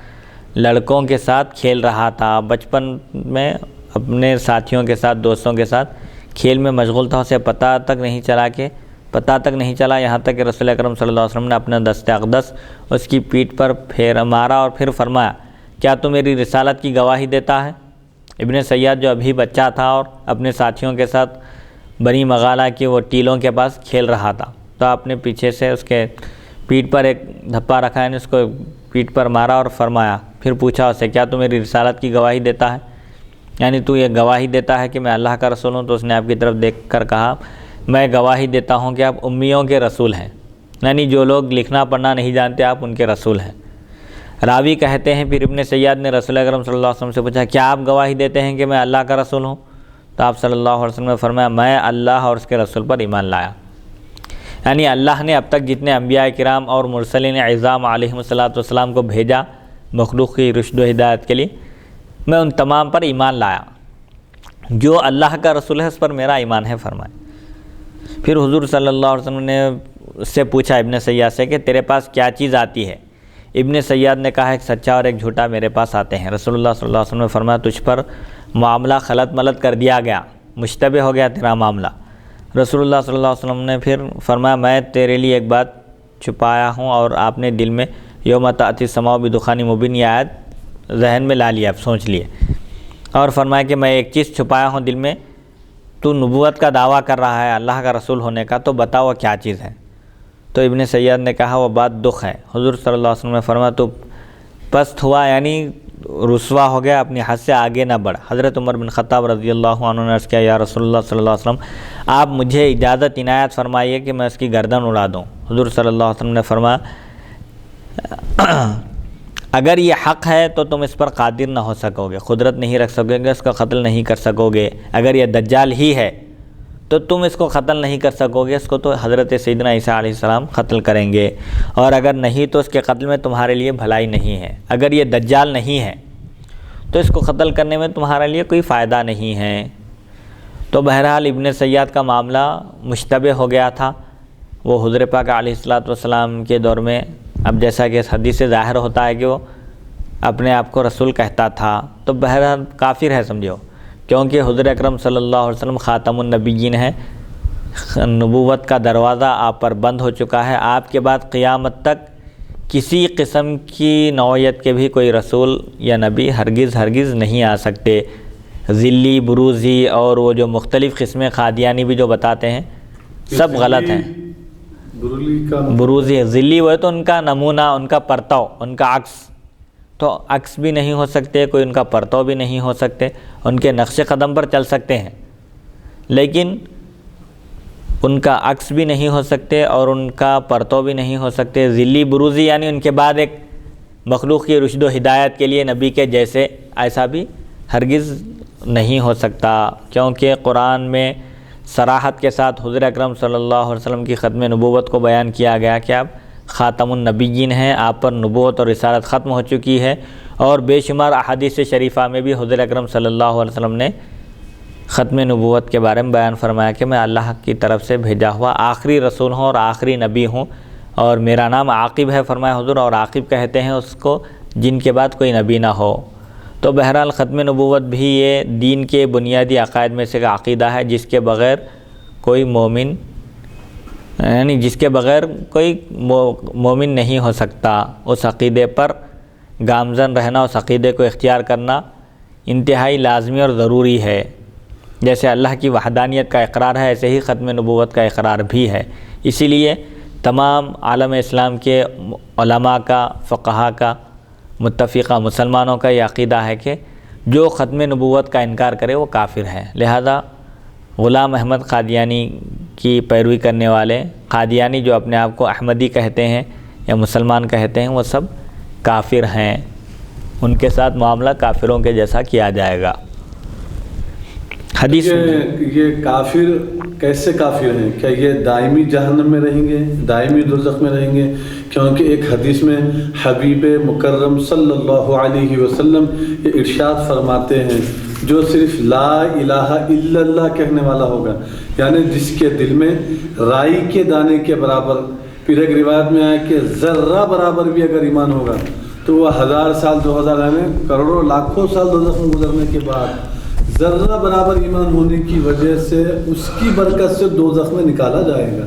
لڑکوں کے ساتھ کھیل رہا تھا. بچپن میں اپنے ساتھیوں کے ساتھ، دوستوں کے ساتھ کھیل میں مشغول تھا، اسے پتہ تک نہیں چلا یہاں تک کہ رسول اکرم صلی اللہ علیہ وسلم نے اپنا دست اقدس اس کی پیٹھ پر مارا اور پھر فرمایا کیا تو میری رسالت کی گواہی دیتا ہے؟ ابن سیاد جو ابھی بچہ تھا اور اپنے ساتھیوں کے ساتھ بنی مغالہ کی وہ ٹیلوں کے پاس کھیل رہا تھا، تو آپ نے پیچھے سے اس کے پیٹھ پر ایک دھپا رکھا، یعنی اس کو پیٹھ پر مارا اور فرمایا، پھر پوچھا اسے کیا تو میری رسالت کی گواہی دیتا ہے، یعنی تو یہ گواہی دیتا ہے کہ میں اللہ کا رسول ہوں؟ تو اس نے آپ کی طرف دیکھ کر کہا میں گواہی دیتا ہوں کہ آپ امیوں کے رسول ہیں، یعنی جو لوگ لکھنا پڑھنا نہیں جانتے آپ ان کے رسول ہیں۔ راوی کہتے ہیں پھر ابن سیاد نے رسول اکرم صلی اللہ علیہ وسلم سے پوچھا کیا آپ گواہی دیتے ہیں کہ میں اللہ کا رسول ہوں؟ تو آپ صلی اللہ علیہ وسلم نے فرمایا میں اللہ اور اس کے رسول پر ایمان لایا، یعنی اللہ نے اب تک جتنے انبیاء کرام اور مرسلین اعظام علیہم السلام کو بھیجا مخلوق کی رشد و ہدایت کے لیے، میں ان تمام پر ایمان لایا، جو اللہ کا رسول ہے اس پر میرا ایمان ہے فرمائے۔ پھر حضور صلی اللہ علیہ وسلم نے اس سے پوچھا ابن سیاد سے کہ تیرے پاس کیا چیز آتی ہے؟ ابن سیاد نے کہا ایک سچا اور ایک جھوٹا میرے پاس آتے ہیں۔ رسول اللہ صلی اللہ علیہ وسلم نے فرمایا تجھ پر معاملہ خلط ملط کر دیا گیا، مشتبہ ہو گیا تیرا معاملہ۔ رسول اللہ صلی اللہ علیہ وسلم نے پھر فرمایا میں تیرے لیے ایک بات چھپایا ہوں، اور آپ نے دل میں یوم تأتی السماء بدخان مبین یہ آیت ذہن میں لا لیا، سوچ لیے، اور فرمایا کہ میں ایک چیز چھپایا ہوں دل میں، تو نبوت کا دعویٰ کر رہا ہے اللہ کا رسول ہونے کا، تو بتا وہ کیا چیز ہے؟ تو ابن سیاد نے کہا وہ بات دکھ ہے۔ حضور صلی اللہ علیہ وسلم نے فرمایا تو پست ہوا، یعنی رسوا ہو گیا، اپنی حد سے آگے نہ بڑھ۔ حضرت عمر بن خطاب رضی اللہ عنہ نے عرض کیا یا رسول اللہ صلی اللہ علیہ وسلم آپ مجھے اجازت عنایت فرمائیے کہ میں اس کی گردن اڑا دوں۔ حضور صلی اللہ علیہ وسلم نے فرمایا اگر یہ حق ہے تو تم اس پر قادر نہ ہو سکو گے، قدرت نہیں رکھ سکو گے، اس کو قتل نہیں کر سکو گے۔ اگر یہ دجال ہی ہے تو تم اس کو قتل نہیں کر سکو گے، اس کو تو حضرت سیدنا عیسیٰ علیہ السلام قتل کریں گے، اور اگر نہیں تو اس کے قتل میں تمہارے لیے بھلائی نہیں ہے۔ اگر یہ دجال نہیں ہے تو اس کو قتل کرنے میں تمہارے لیے کوئی فائدہ نہیں ہے۔ تو بہرحال ابن سیاد کا معاملہ مشتبہ ہو گیا تھا، وہ حضور پاک علیہ السلام کے دور میں، اب جیسا کہ اس حدیث سے ظاہر ہوتا ہے کہ وہ اپنے آپ کو رسول کہتا تھا، تو بہرحال کافر ہے سمجھو، کیونکہ حضور اکرم صلی اللہ علیہ وسلم خاتم النبیین ہے، نبوت کا دروازہ آپ پر بند ہو چکا ہے، آپ کے بعد قیامت تک کسی قسم کی نوعیت کے بھی کوئی رسول یا نبی ہرگز نہیں آ سکتے۔ ذلی، بروزی اور وہ جو مختلف قسمیں قادیانی بھی جو بتاتے ہیں سب غلط ہیں۔ بروزی ذلی وہ ہے تو ان کا نمونہ، ان کا پرتو، ان کا عکس، تو عکس بھی نہیں ہو سکتے، کوئی ان کا پرتو بھی نہیں ہو سکتے، ان کے نقش قدم پر چل سکتے ہیں لیکن ان کا عکس بھی نہیں ہو سکتے اور ان کا پرتو بھی نہیں ہو سکتے۔ ذلی بروزی یعنی ان کے بعد ایک مخلوق کی رشد و ہدایت کے لیے نبی کے جیسے، ایسا بھی ہرگز نہیں ہو سکتا، کیونکہ قرآن میں صراحت کے ساتھ حضور اکرم صلی اللہ علیہ وسلم کی ختم نبوت کو بیان کیا گیا کہ آپ خاتم النبیین ہیں، آپ پر نبوت اور رسالت ختم ہو چکی ہے، اور بے شمار احادیث شریفہ میں بھی حضور اکرم صلی اللہ علیہ وسلم نے ختم نبوت کے بارے میں بیان فرمایا کہ میں اللہ کی طرف سے بھیجا ہوا آخری رسول ہوں اور آخری نبی ہوں، اور میرا نام عاقب ہے فرمایا حضور، اور عاقب کہتے ہیں اس کو جن کے بعد کوئی نبی نہ ہو۔ تو بہرحال ختم نبوت بھی یہ دین کے بنیادی عقائد میں سے عقیدہ ہے جس کے بغیر کوئی مومن، یعنی جس کے بغیر کوئی مومن نہیں ہو سکتا۔ اس عقیدے پر گامزن رہنا، اس عقیدے کو اختیار کرنا انتہائی لازمی اور ضروری ہے۔ جیسے اللہ کی وحدانیت کا اقرار ہے، ایسے ہی ختم نبوت کا اقرار بھی ہے۔ اسی لیے تمام عالم اسلام کے علماء کا، فقہا کا، متفقہ مسلمانوں کا یہ عقیدہ ہے کہ جو ختم نبوت کا انکار کرے وہ کافر ہے۔ لہذا غلام احمد قادیانی کی پیروی کرنے والے قادیانی جو اپنے آپ کو احمدی کہتے ہیں یا مسلمان کہتے ہیں وہ سب کافر ہیں، ان کے ساتھ معاملہ کافروں کے جیسا کیا جائے گا۔ حدیث یہ کافر کیسے کافر ہیں؟ کیا یہ دائمی جہنم میں رہیں گے، دائمی دوزخ میں رہیں گے؟ کیونکہ ایک حدیث میں حبیب مکرم صلی اللہ علیہ وسلم یہ ارشاد فرماتے ہیں جو صرف لا الہ الا اللہ کہنے والا ہوگا، یعنی جس کے دل میں رائی کے دانے کے برابر، پھر ایک روایت میں آیا کہ ذرہ برابر بھی اگر ایمان ہوگا تو وہ 1000 سال 2000 یعنی کروڑوں لاکھوں سال دوزخ میں گزرنے کے بعد ذرہ برابر ایمان ہونے کی وجہ سے اس کی برکت سے دوزخ میں نکالا جائے گا،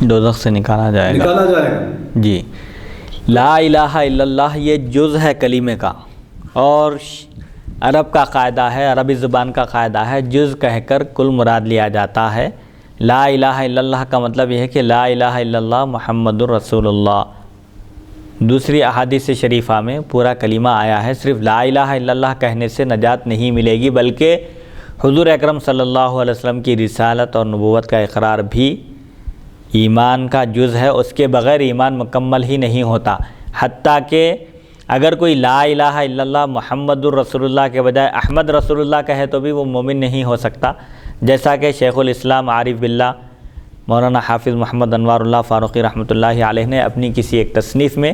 دوزخ سے نکالا جائے گا۔ جی، لا الہ الا اللہ یہ جز ہے کلمے کا، اور عرب کا قاعدہ ہے، عربی زبان کا قاعدہ ہے، جز کہہ کر کل مراد لیا جاتا ہے۔ لا الہ الا اللہ کا مطلب یہ ہے کہ لا الہ الا اللہ محمد الرسول اللہ۔ دوسری احادیث شریفہ میں پورا کلمہ آیا ہے، صرف لا الہ الا اللہ کہنے سے نجات نہیں ملے گی، بلکہ حضور اکرم صلی اللہ علیہ وسلم کی رسالت اور نبوت کا اقرار بھی ایمان کا جز ہے، اس کے بغیر ایمان مکمل ہی نہیں ہوتا۔ حتیٰ کہ اگر کوئی لا الہ الا اللہ محمد الرسول اللہ کے بجائے احمد رسول اللہ کہے تو بھی وہ مومن نہیں ہو سکتا، جیسا کہ شیخ الاسلام عارف باللہ مولانا حافظ محمد انوار اللہ فاروقی رحمۃ اللہ علیہ نے اپنی کسی ایک تصنیف میں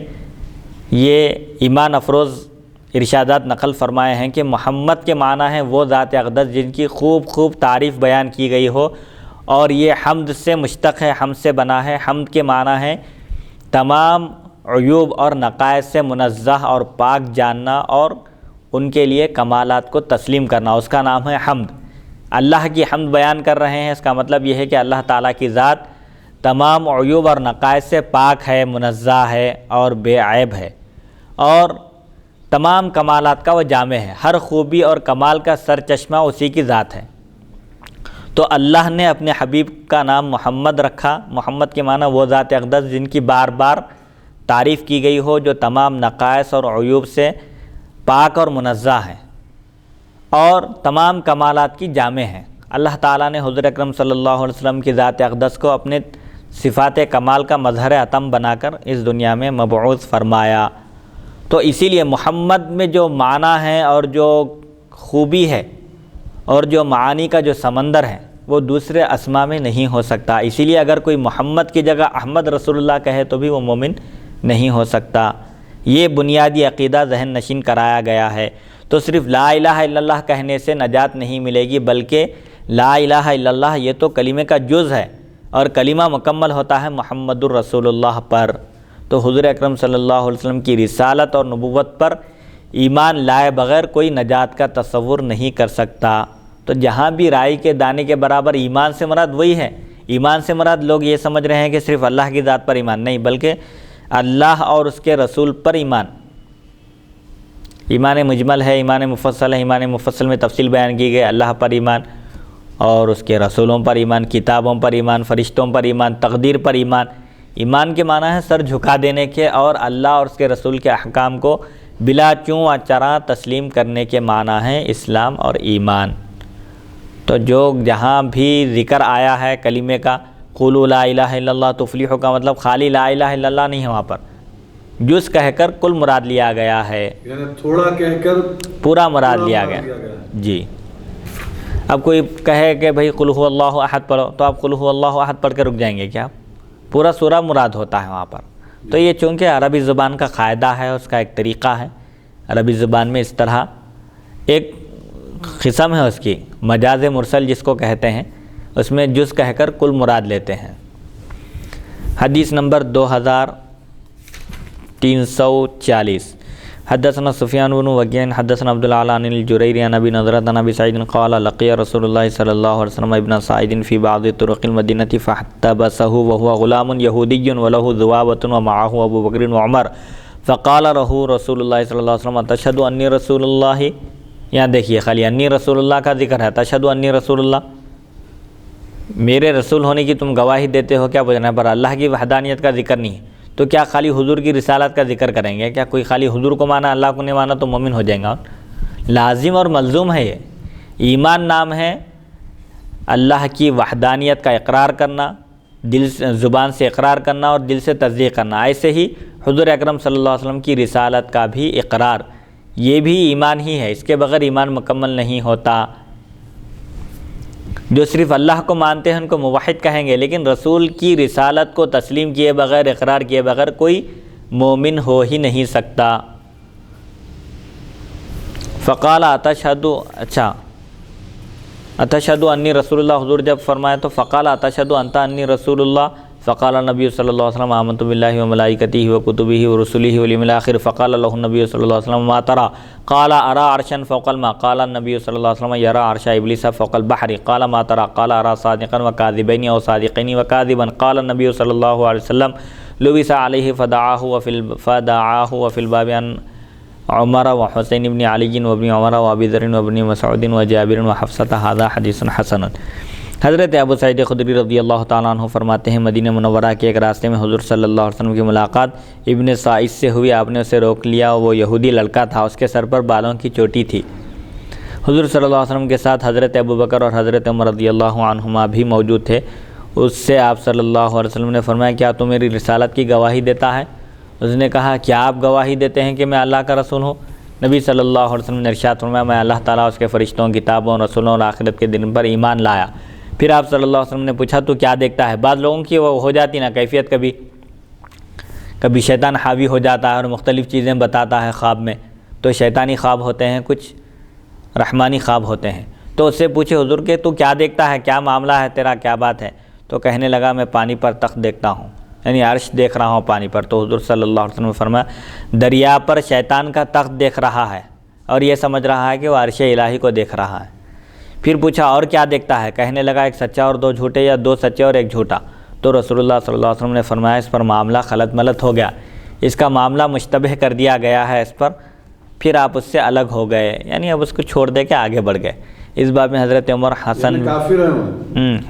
یہ ایمان افروز ارشادات نقل فرمائے ہیں کہ محمد کے معنی ہیں وہ ذات اقدس جن کی خوب تعریف بیان کی گئی ہو، اور یہ حمد سے مشتق ہے، حمد سے بنا ہے۔ حمد کے معنی ہے تمام عیوب اور نقائص سے منزہ اور پاک جاننا اور ان کے لیے کمالات کو تسلیم کرنا، اس کا نام ہے حمد۔ اللہ کی حمد بیان کر رہے ہیں، اس کا مطلب یہ ہے کہ اللہ تعالیٰ کی ذات تمام عیوب اور نقائص سے پاک ہے، منزہ ہے اور بے عیب ہے، اور تمام کمالات کا وہ جامع ہے، ہر خوبی اور کمال کا سرچشمہ اسی کی ذات ہے۔ تو اللہ نے اپنے حبیب کا نام محمد رکھا۔ محمد کے معنی وہ ذات اقدس جن کی بار بار تعریف کی گئی ہو، جو تمام نقائص اور عیوب سے پاک اور منزہ ہے اور تمام کمالات کی جامع ہے۔ اللہ تعالیٰ نے حضور اکرم صلی اللہ علیہ وسلم کی ذات اقدس کو اپنے صفات کمال کا مظہر اتم بنا کر اس دنیا میں مبعوث فرمایا۔ تو اسی لیے محمد میں جو معنی ہے اور جو خوبی ہے اور جو معانی کا جو سمندر ہے وہ دوسرے اسما میں نہیں ہو سکتا۔ اسی لیے اگر کوئی محمد کی جگہ احمد رسول اللہ کہے تو بھی وہ مومن نہیں ہو سکتا۔ یہ بنیادی عقیدہ ذہن نشین کرایا گیا ہے۔ تو صرف لا الہ الا اللہ کہنے سے نجات نہیں ملے گی، بلکہ لا الہ الا اللہ یہ تو کلمے کا جز ہے، اور کلمہ مکمل ہوتا ہے محمد الرسول اللہ پر۔ تو حضور اکرم صلی اللہ علیہ وسلم کی رسالت اور نبوت پر ایمان لائے بغیر کوئی نجات کا تصور نہیں کر سکتا۔ تو جہاں بھی رائی کے دانے کے برابر ایمان سے مراد وہی ہے۔ ایمان سے مراد لوگ یہ سمجھ رہے ہیں کہ صرف اللہ کی ذات پر ایمان، نہیں، بلکہ اللہ اور اس کے رسول پر ایمان۔ ایمان مجمل ہے، ایمان مفصل ہے، ایمان مفصل میں تفصیل بیان کی گئی، اللہ پر ایمان اور اس کے رسولوں پر ایمان، کتابوں پر ایمان، فرشتوں پر ایمان، تقدیر پر ایمان۔ ایمان کے معنی ہے سر جھکا دینے کے اور اللہ اور اس کے رسول کے احکام کو بلا چوں چرا تسلیم کرنے کے معنی ہیں اسلام اور ایمان۔ تو جو جہاں بھی ذکر آیا ہے کلمے کا قولوا لا الہ الا اللہ تفلحوا کا مطلب خالی لا الہ الا اللہ نہیں ہے، وہاں پر جز کہہ کر کل مراد لیا گیا ہے، یعنی تھوڑا کہہ کر پورا مراد لیا گیا۔ جی، اب کوئی کہے کہ بھئی قل هو اللہ احد پڑھو، تو آپ قل هو اللہ احد پڑھ کے رک جائیں گے کیا؟ پورا سورہ مراد ہوتا ہے وہاں پر۔ تو یہ چونکہ عربی زبان کا قاعدہ ہے، اس کا ایک طریقہ ہے، عربی زبان میں اس طرح ایک قسم ہے اس کی، مجاز مرسل جس کو کہتے ہیں، اس میں جز کہہ کر کل مراد لیتے ہیں۔ حدیث نمبر 2340 حدثنا سفیان بن وکیع حدثنا عبد الاعلی عن الجریری عن ابی نضرة عن ابی سعید قال لقي رسول الله صلی اللہ علیہ وسلم ابن سعید فی بعض طرق المدینة فاحتبسه وهو غلام یہودی وله ذوابة ومعه ابو بکر وعمر فقال له رسول اللہ صلی اللہ علیہ وسلم تشهد انی رسول اللہ، یہاں دیکھیے خالی انی رسول اللہ کا ذکر ہے، تشهد انی رسول اللہ، میرے رسول ہونے کی تم گواہی دیتے ہو کیا بجانا ہے، پر اللہ کی وحدانیت کا ذکر نہیں ہے، تو کیا خالی حضور کی رسالت کا ذکر کریں گے؟ کیا کوئی خالی حضور کو مانا اللہ کو نہیں مانا تو مومن ہو جائیں گا؟ لازم اور ملزوم ہے یہ۔ ایمان نام ہے اللہ کی وحدانیت کا اقرار کرنا، دل زبان سے اقرار کرنا اور دل سے تصدیق کرنا۔ ایسے ہی حضور اکرم صلی اللہ علیہ وسلم کی رسالت کا بھی اقرار، یہ بھی ایمان ہی ہے، اس کے بغیر ایمان مکمل نہیں ہوتا۔ جو صرف اللہ کو مانتے ہیں ان کو موحد کہیں گے، لیکن رسول کی رسالت کو تسلیم کیے بغیر، اقرار کیے بغیر کوئی مومن ہو ہی نہیں سکتا۔ فقال اتشہد، اچھا اتشہد انی رسول اللہ، حضور جب فرمایا تو فقال اتشہد انت انی رسول اللہ، فقال النبی صلی اللہ علیہ وسلم آمنت باللہ وملائکتہ وکتبہ ورسلہ والیوم الآخر فقال له النبی صلی اللہ علیہ وسلم ما ترى قال ارى عرشا فوق الماء قال النبی صلی اللہ علیہ وسلم يرى عرش ابلیس فوق البحر قال ما ترى قال ارى صادقا وكاذبين او صادقين وكاذبا قال النبی صلی اللہ علیہ وسلم لبس علیہ فدعاه وفي الباب عن عمر وحسین بن علی وابن عمر وابی ذر وابن مسعود وجابر وحفصۃ هذا حدیث حسن۔ حضرت ابو سعید خدری رضی اللہ تعالیٰ عنہ فرماتے ہیں مدینہ منورہ کے ایک راستے میں حضور صلی اللہ علیہ وسلم کی ملاقات ابن سائس سے ہوئی۔ آپ نے اسے روک لیا، وہ یہودی لڑکا تھا، اس کے سر پر بالوں کی چوٹی تھی۔ حضور صلی اللہ علیہ وسلم کے ساتھ حضرت ابو بکر اور حضرت عمر رضی اللہ عنہما بھی موجود تھے۔ اس سے آپ صلی اللہ علیہ وسلم نے فرمایا کیا تو میری رسالت کی گواہی دیتا ہے؟ اس نے کہا کیا آپ گواہی دیتے ہیں کہ میں اللہ کا رسول ہوں؟ نبی صلی اللہ علیہ وسلم نے ارشاد فرمایا میں اللہ تعالیٰ اس کے فرشتوں، کتابوں، رسولوں اور آخرت کے دن پر ایمان لایا۔ پھر آپ صلی اللہ علیہ وسلم نے پوچھا تو کیا دیکھتا ہے؟ بعض لوگوں کی وہ ہو جاتی نا کیفیت، کبھی شیطان حاوی ہو جاتا ہے اور مختلف چیزیں بتاتا ہے خواب میں، تو شیطانی خواب ہوتے ہیں، کچھ رحمانی خواب ہوتے ہیں۔ تو اس سے پوچھے حضور کہ تو کیا دیکھتا ہے، کیا معاملہ ہے تیرا، کیا بات ہے؟ تو کہنے لگا میں پانی پر تخت دیکھتا ہوں، یعنی عرش دیکھ رہا ہوں پانی پر۔ تو حضور صلی اللہ علیہ وسلم نے فرمایا دریا پر شیطان کا تخت دیکھ رہا ہے اور یہ سمجھ رہا ہے کہ وہ عرش الہی کو دیکھ رہا ہے۔ پھر پوچھا اور کیا دیکھتا ہے؟ کہنے لگا ایک سچا اور دو جھوٹے، یا دو سچے اور ایک جھوٹا۔ تو رسول اللہ صلی اللہ علیہ وسلم نے فرمایا اس پر معاملہ خلط ملط ہو گیا، اس کا معاملہ مشتبہ کر دیا گیا ہے اس پر۔ پھر آپ اس سے الگ ہو گئے، یعنی اب اس کو چھوڑ دے کے آگے بڑھ گئے۔ اس باب میں حضرت عمر،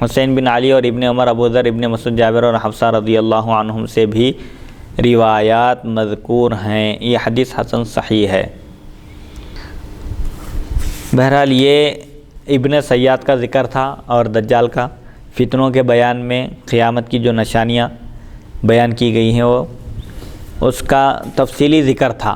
حسین بن علی اور ابن عمر، ابو ذر، ابن مسعود، جابر اور حفصہ رضی اللہ عنہم سے بھی روایات مذکور ہیں۔ یہ حدیث حسن صحیح ہے۔ بہرحال یہ ابن سیاد کا ذکر تھا اور دجال کا فتنوں کے بیان میں قیامت کی جو نشانیاں بیان کی گئی ہیں وہ اس کا تفصیلی ذکر تھا۔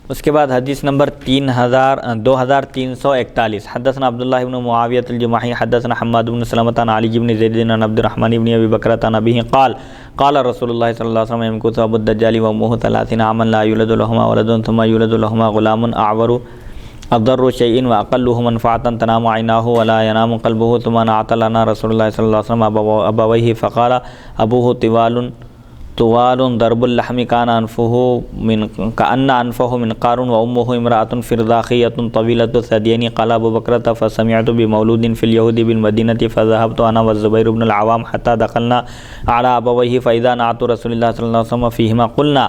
اس کے بعد حدیث نمبر 2341 حدثنا عبداللہ بن معاویۃ الجماحی حدثنا حماد بن سلمۃ عن علی بن زید عن عبد الرحمن بن ابی بکرۃ عن ابیہ قال قال رسول اللہ صلی اللہ علیہ وسلم يمكث ابو الدجال وامه 30 عاما لا يولد لهما ولد ثم يولد لهما غلام اعور اضر شيء واقله منفعة تنام عيناه ولا ينام قلبه ثم نعت لنا رسول الله صلی اللہ علیہ وسلم ابويه فقال ابوه طوال ضرب اللحم كان أنفه منقار وأمه امرأة فرذاخية طويلة الثديين قال أبو بكر فسمعت بمولود في اليهود بالمدينة فذهبت أنا والزبير بن العوام حتى دخلنا على أبويه فإذا نعت رسول الله صلى الله عليه وسلم فيهما قلنا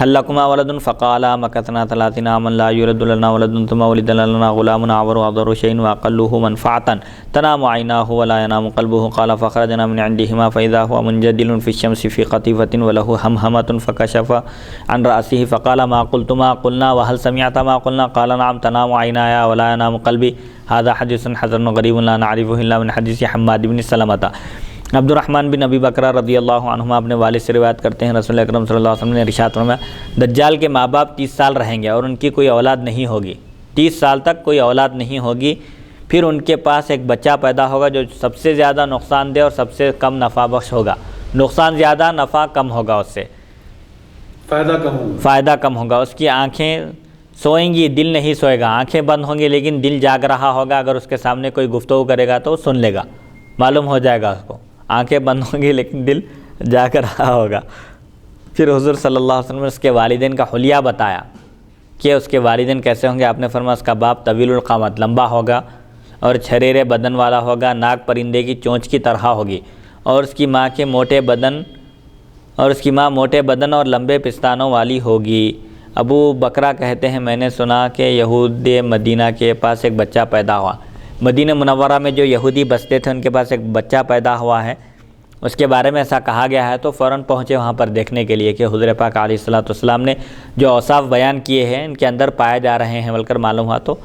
هل لكما ولد فقال مكثنا 30 عاما لا يولد لنا ولد ثم ولد لنا غلام أعور أضر شيء وأقله منفعة تنام عيناه ولا ينام قلبه قال فخرجنا من عندهما فإذا هو منجدل في الشمس في قطيفة وله همهمة فكشف عن رأسه فقال ما قلتما قلنا وهل سمعت ما قلنا قال نعم تنام عيناي ولا ينام قلبي هذا حديث حسن غريب لا نعرفه إلا من حديث حماد بن سلمة۔ عبد الرحمن بن ابی بکر رضی اللہ عنہما اپنے والد سے روایت کرتے ہیں رسول اکرم صلی اللہ علیہ وسلم نے ارشاد فرمایا دجال کے ماں باپ 30 سال رہیں گے اور ان کی کوئی اولاد نہیں ہوگی، 30 سال تک کوئی اولاد نہیں ہوگی۔ پھر ان کے پاس ایک بچہ پیدا ہوگا جو سب سے زیادہ نقصان دہ اور سب سے کم نفع بخش ہوگا۔ نقصان زیادہ، نفع کم ہوگا، اس سے فائدہ کم ہوگا۔ اس کی آنکھیں سوئیں گی، دل نہیں سوئے گا، آنکھیں بند ہوں گی لیکن دل جاگ رہا ہوگا۔ اگر اس کے سامنے کوئی گفتگو کرے گا تو سن لے گا، معلوم ہو جائے گا اس کو۔ آنکھیں بند ہوں گی لیکن دل جاگ رہا ہوگا۔ پھر حضور صلی اللہ علیہ وسلم نے اس کے والدین کا حلیہ بتایا کہ اس کے والدین کیسے ہوں گے۔ آپ نے فرمایا اس کا باپ طویل القامت، لمبا ہوگا اور چھریرے بدن والا ہوگا، ناک پرندے کی چونچ کی طرح ہوگی، اور اس کی ماں موٹے بدن اور لمبے پستانوں والی ہوگی۔ ابو بکرہ کہتے ہیں میں نے سنا کہ یہود مدینہ کے پاس ایک بچہ پیدا ہوا، مدینہ منورہ میں جو یہودی بستے تھے ان کے پاس ایک بچہ پیدا ہوا ہے، اس کے بارے میں ایسا کہا گیا ہے، تو فوراً پہنچے وہاں پر دیکھنے کے لیے کہ حضور پاک علیہ السلام نے جو اوصاف بیان کیے ہیں ان کے اندر پائے جا رہے ہیں، بلکہ معلوم ہوا تو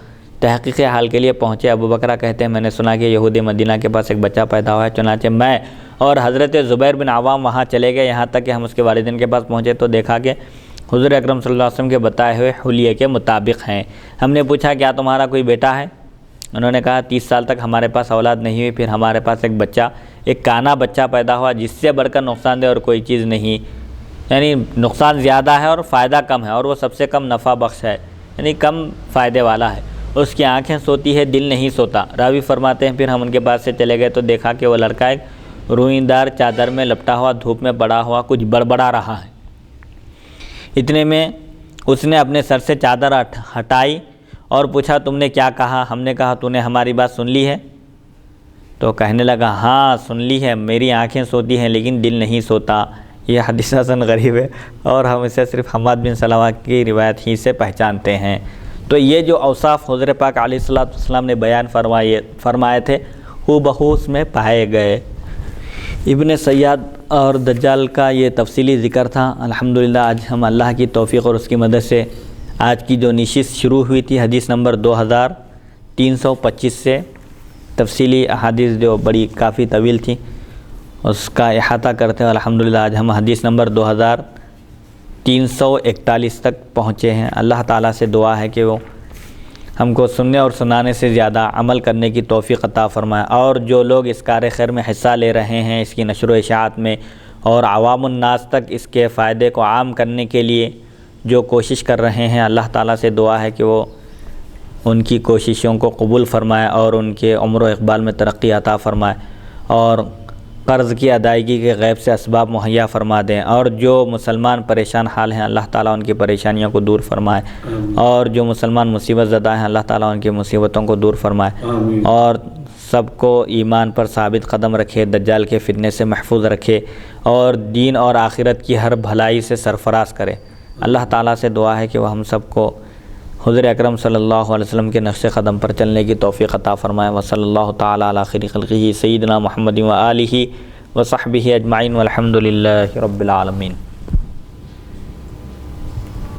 تحقیق حال کے لیے پہنچے۔ ابو بکرہ کہتے ہیں میں نے سنا کہ یہود مدینہ کے پاس ایک بچہ پیدا ہوا ہے، چنانچہ میں اور حضرت زبیر بن عوام وہاں چلے گئے، یہاں تک کہ ہم اس کے والدین کے پاس پہنچے تو دیکھا کہ حضور اکرم صلی اللہ علیہ وسلم کے بتائے ہوئے حلیے کے مطابق ہیں۔ ہم نے پوچھا کیا تمہارا کوئی بیٹا ہے؟ انہوں نے کہا 30 سال تک ہمارے پاس اولاد نہیں ہوئی، پھر ہمارے پاس ایک بچہ، ایک کانا بچہ پیدا ہوا جس سے بڑھ کر نقصان دہ اور کوئی چیز نہیں، یعنی نقصان زیادہ ہے اور فائدہ کم ہے، اور وہ سب سے کم نفع بخش ہے، یعنی کم فائدے والا ہے۔ اس کی آنکھیں سوتی ہے، دل نہیں سوتا۔ راوی فرماتے ہیں پھر ہم ان کے پاس سے چلے گئے تو دیکھا کہ وہ لڑکا ایک روئیندار چادر میں لپٹا ہوا دھوپ میں پڑا ہوا کچھ بڑبڑا رہا ہے۔ اتنے میں اس نے اپنے سر سے چادر ہٹائی اور پوچھا تم نے کیا کہا؟ ہم نے کہا تو نے ہماری بات سن لی ہے؟ تو کہنے لگا ہاں سن لی ہے، میری آنکھیں سوتی ہیں لیکن دل نہیں سوتا۔ یہ حدیث حسن غریب ہے اور ہم اسے صرف حماد بن سلمہ کی روایت ہی سے پہچانتے ہیں۔ تو یہ جو اوصاف حضور پاک علیہ السلام نے بیان فرمائے تھے ہو بہو اس میں پائے گئے۔ ابن سیاد اور دجال کا یہ تفصیلی ذکر تھا۔ الحمدللہ آج ہم اللہ کی توفیق اور اس کی مدد سے آج کی جو نشست شروع ہوئی تھی حدیث نمبر 2325 سے، تفصیلی احادیث جو بڑی کافی طویل تھی اس کا احاطہ کرتے ہیں۔ الحمدللہ آج ہم حدیث نمبر 2341 تک پہنچے ہیں۔ اللہ تعالیٰ سے دعا ہے کہ وہ ہم کو سننے اور سنانے سے زیادہ عمل کرنے کی توفیق عطا فرمائے، اور جو لوگ اس کار خیر میں حصہ لے رہے ہیں اس کی نشر و اشاعت میں اور عوام الناس تک اس کے فائدے کو عام کرنے کے لیے جو کوشش کر رہے ہیں، اللہ تعالیٰ سے دعا ہے کہ وہ ان کی کوششوں کو قبول فرمائے اور ان کے عمر و اقبال میں ترقی عطا فرمائے، اور قرض کی ادائیگی کے غیب سے اسباب مہیا فرما دیں، اور جو مسلمان پریشان حال ہیں اللہ تعالیٰ ان کی پریشانیوں کو دور فرمائے، اور جو مسلمان مصیبت زدہ ہیں اللہ تعالیٰ ان کی مصیبتوں کو دور فرمائے، اور سب کو ایمان پر ثابت قدم رکھے، دجال کے فتنے سے محفوظ رکھے، اور دین اور آخرت کی ہر بھلائی سے سرفراز کرے۔ اللہ تعالیٰ سے دعا ہے کہ وہ ہم سب کو حضور اکرم صلی اللہ علیہ وسلم کے نقش قدم پر چلنے کی توفیق عطا فرمائے۔ وصلی اللہ تعالیٰ علی خیر خلقہ سیدنا محمد و آلہ و صحبہ اجمعین والحمد للہ رب العالمین۔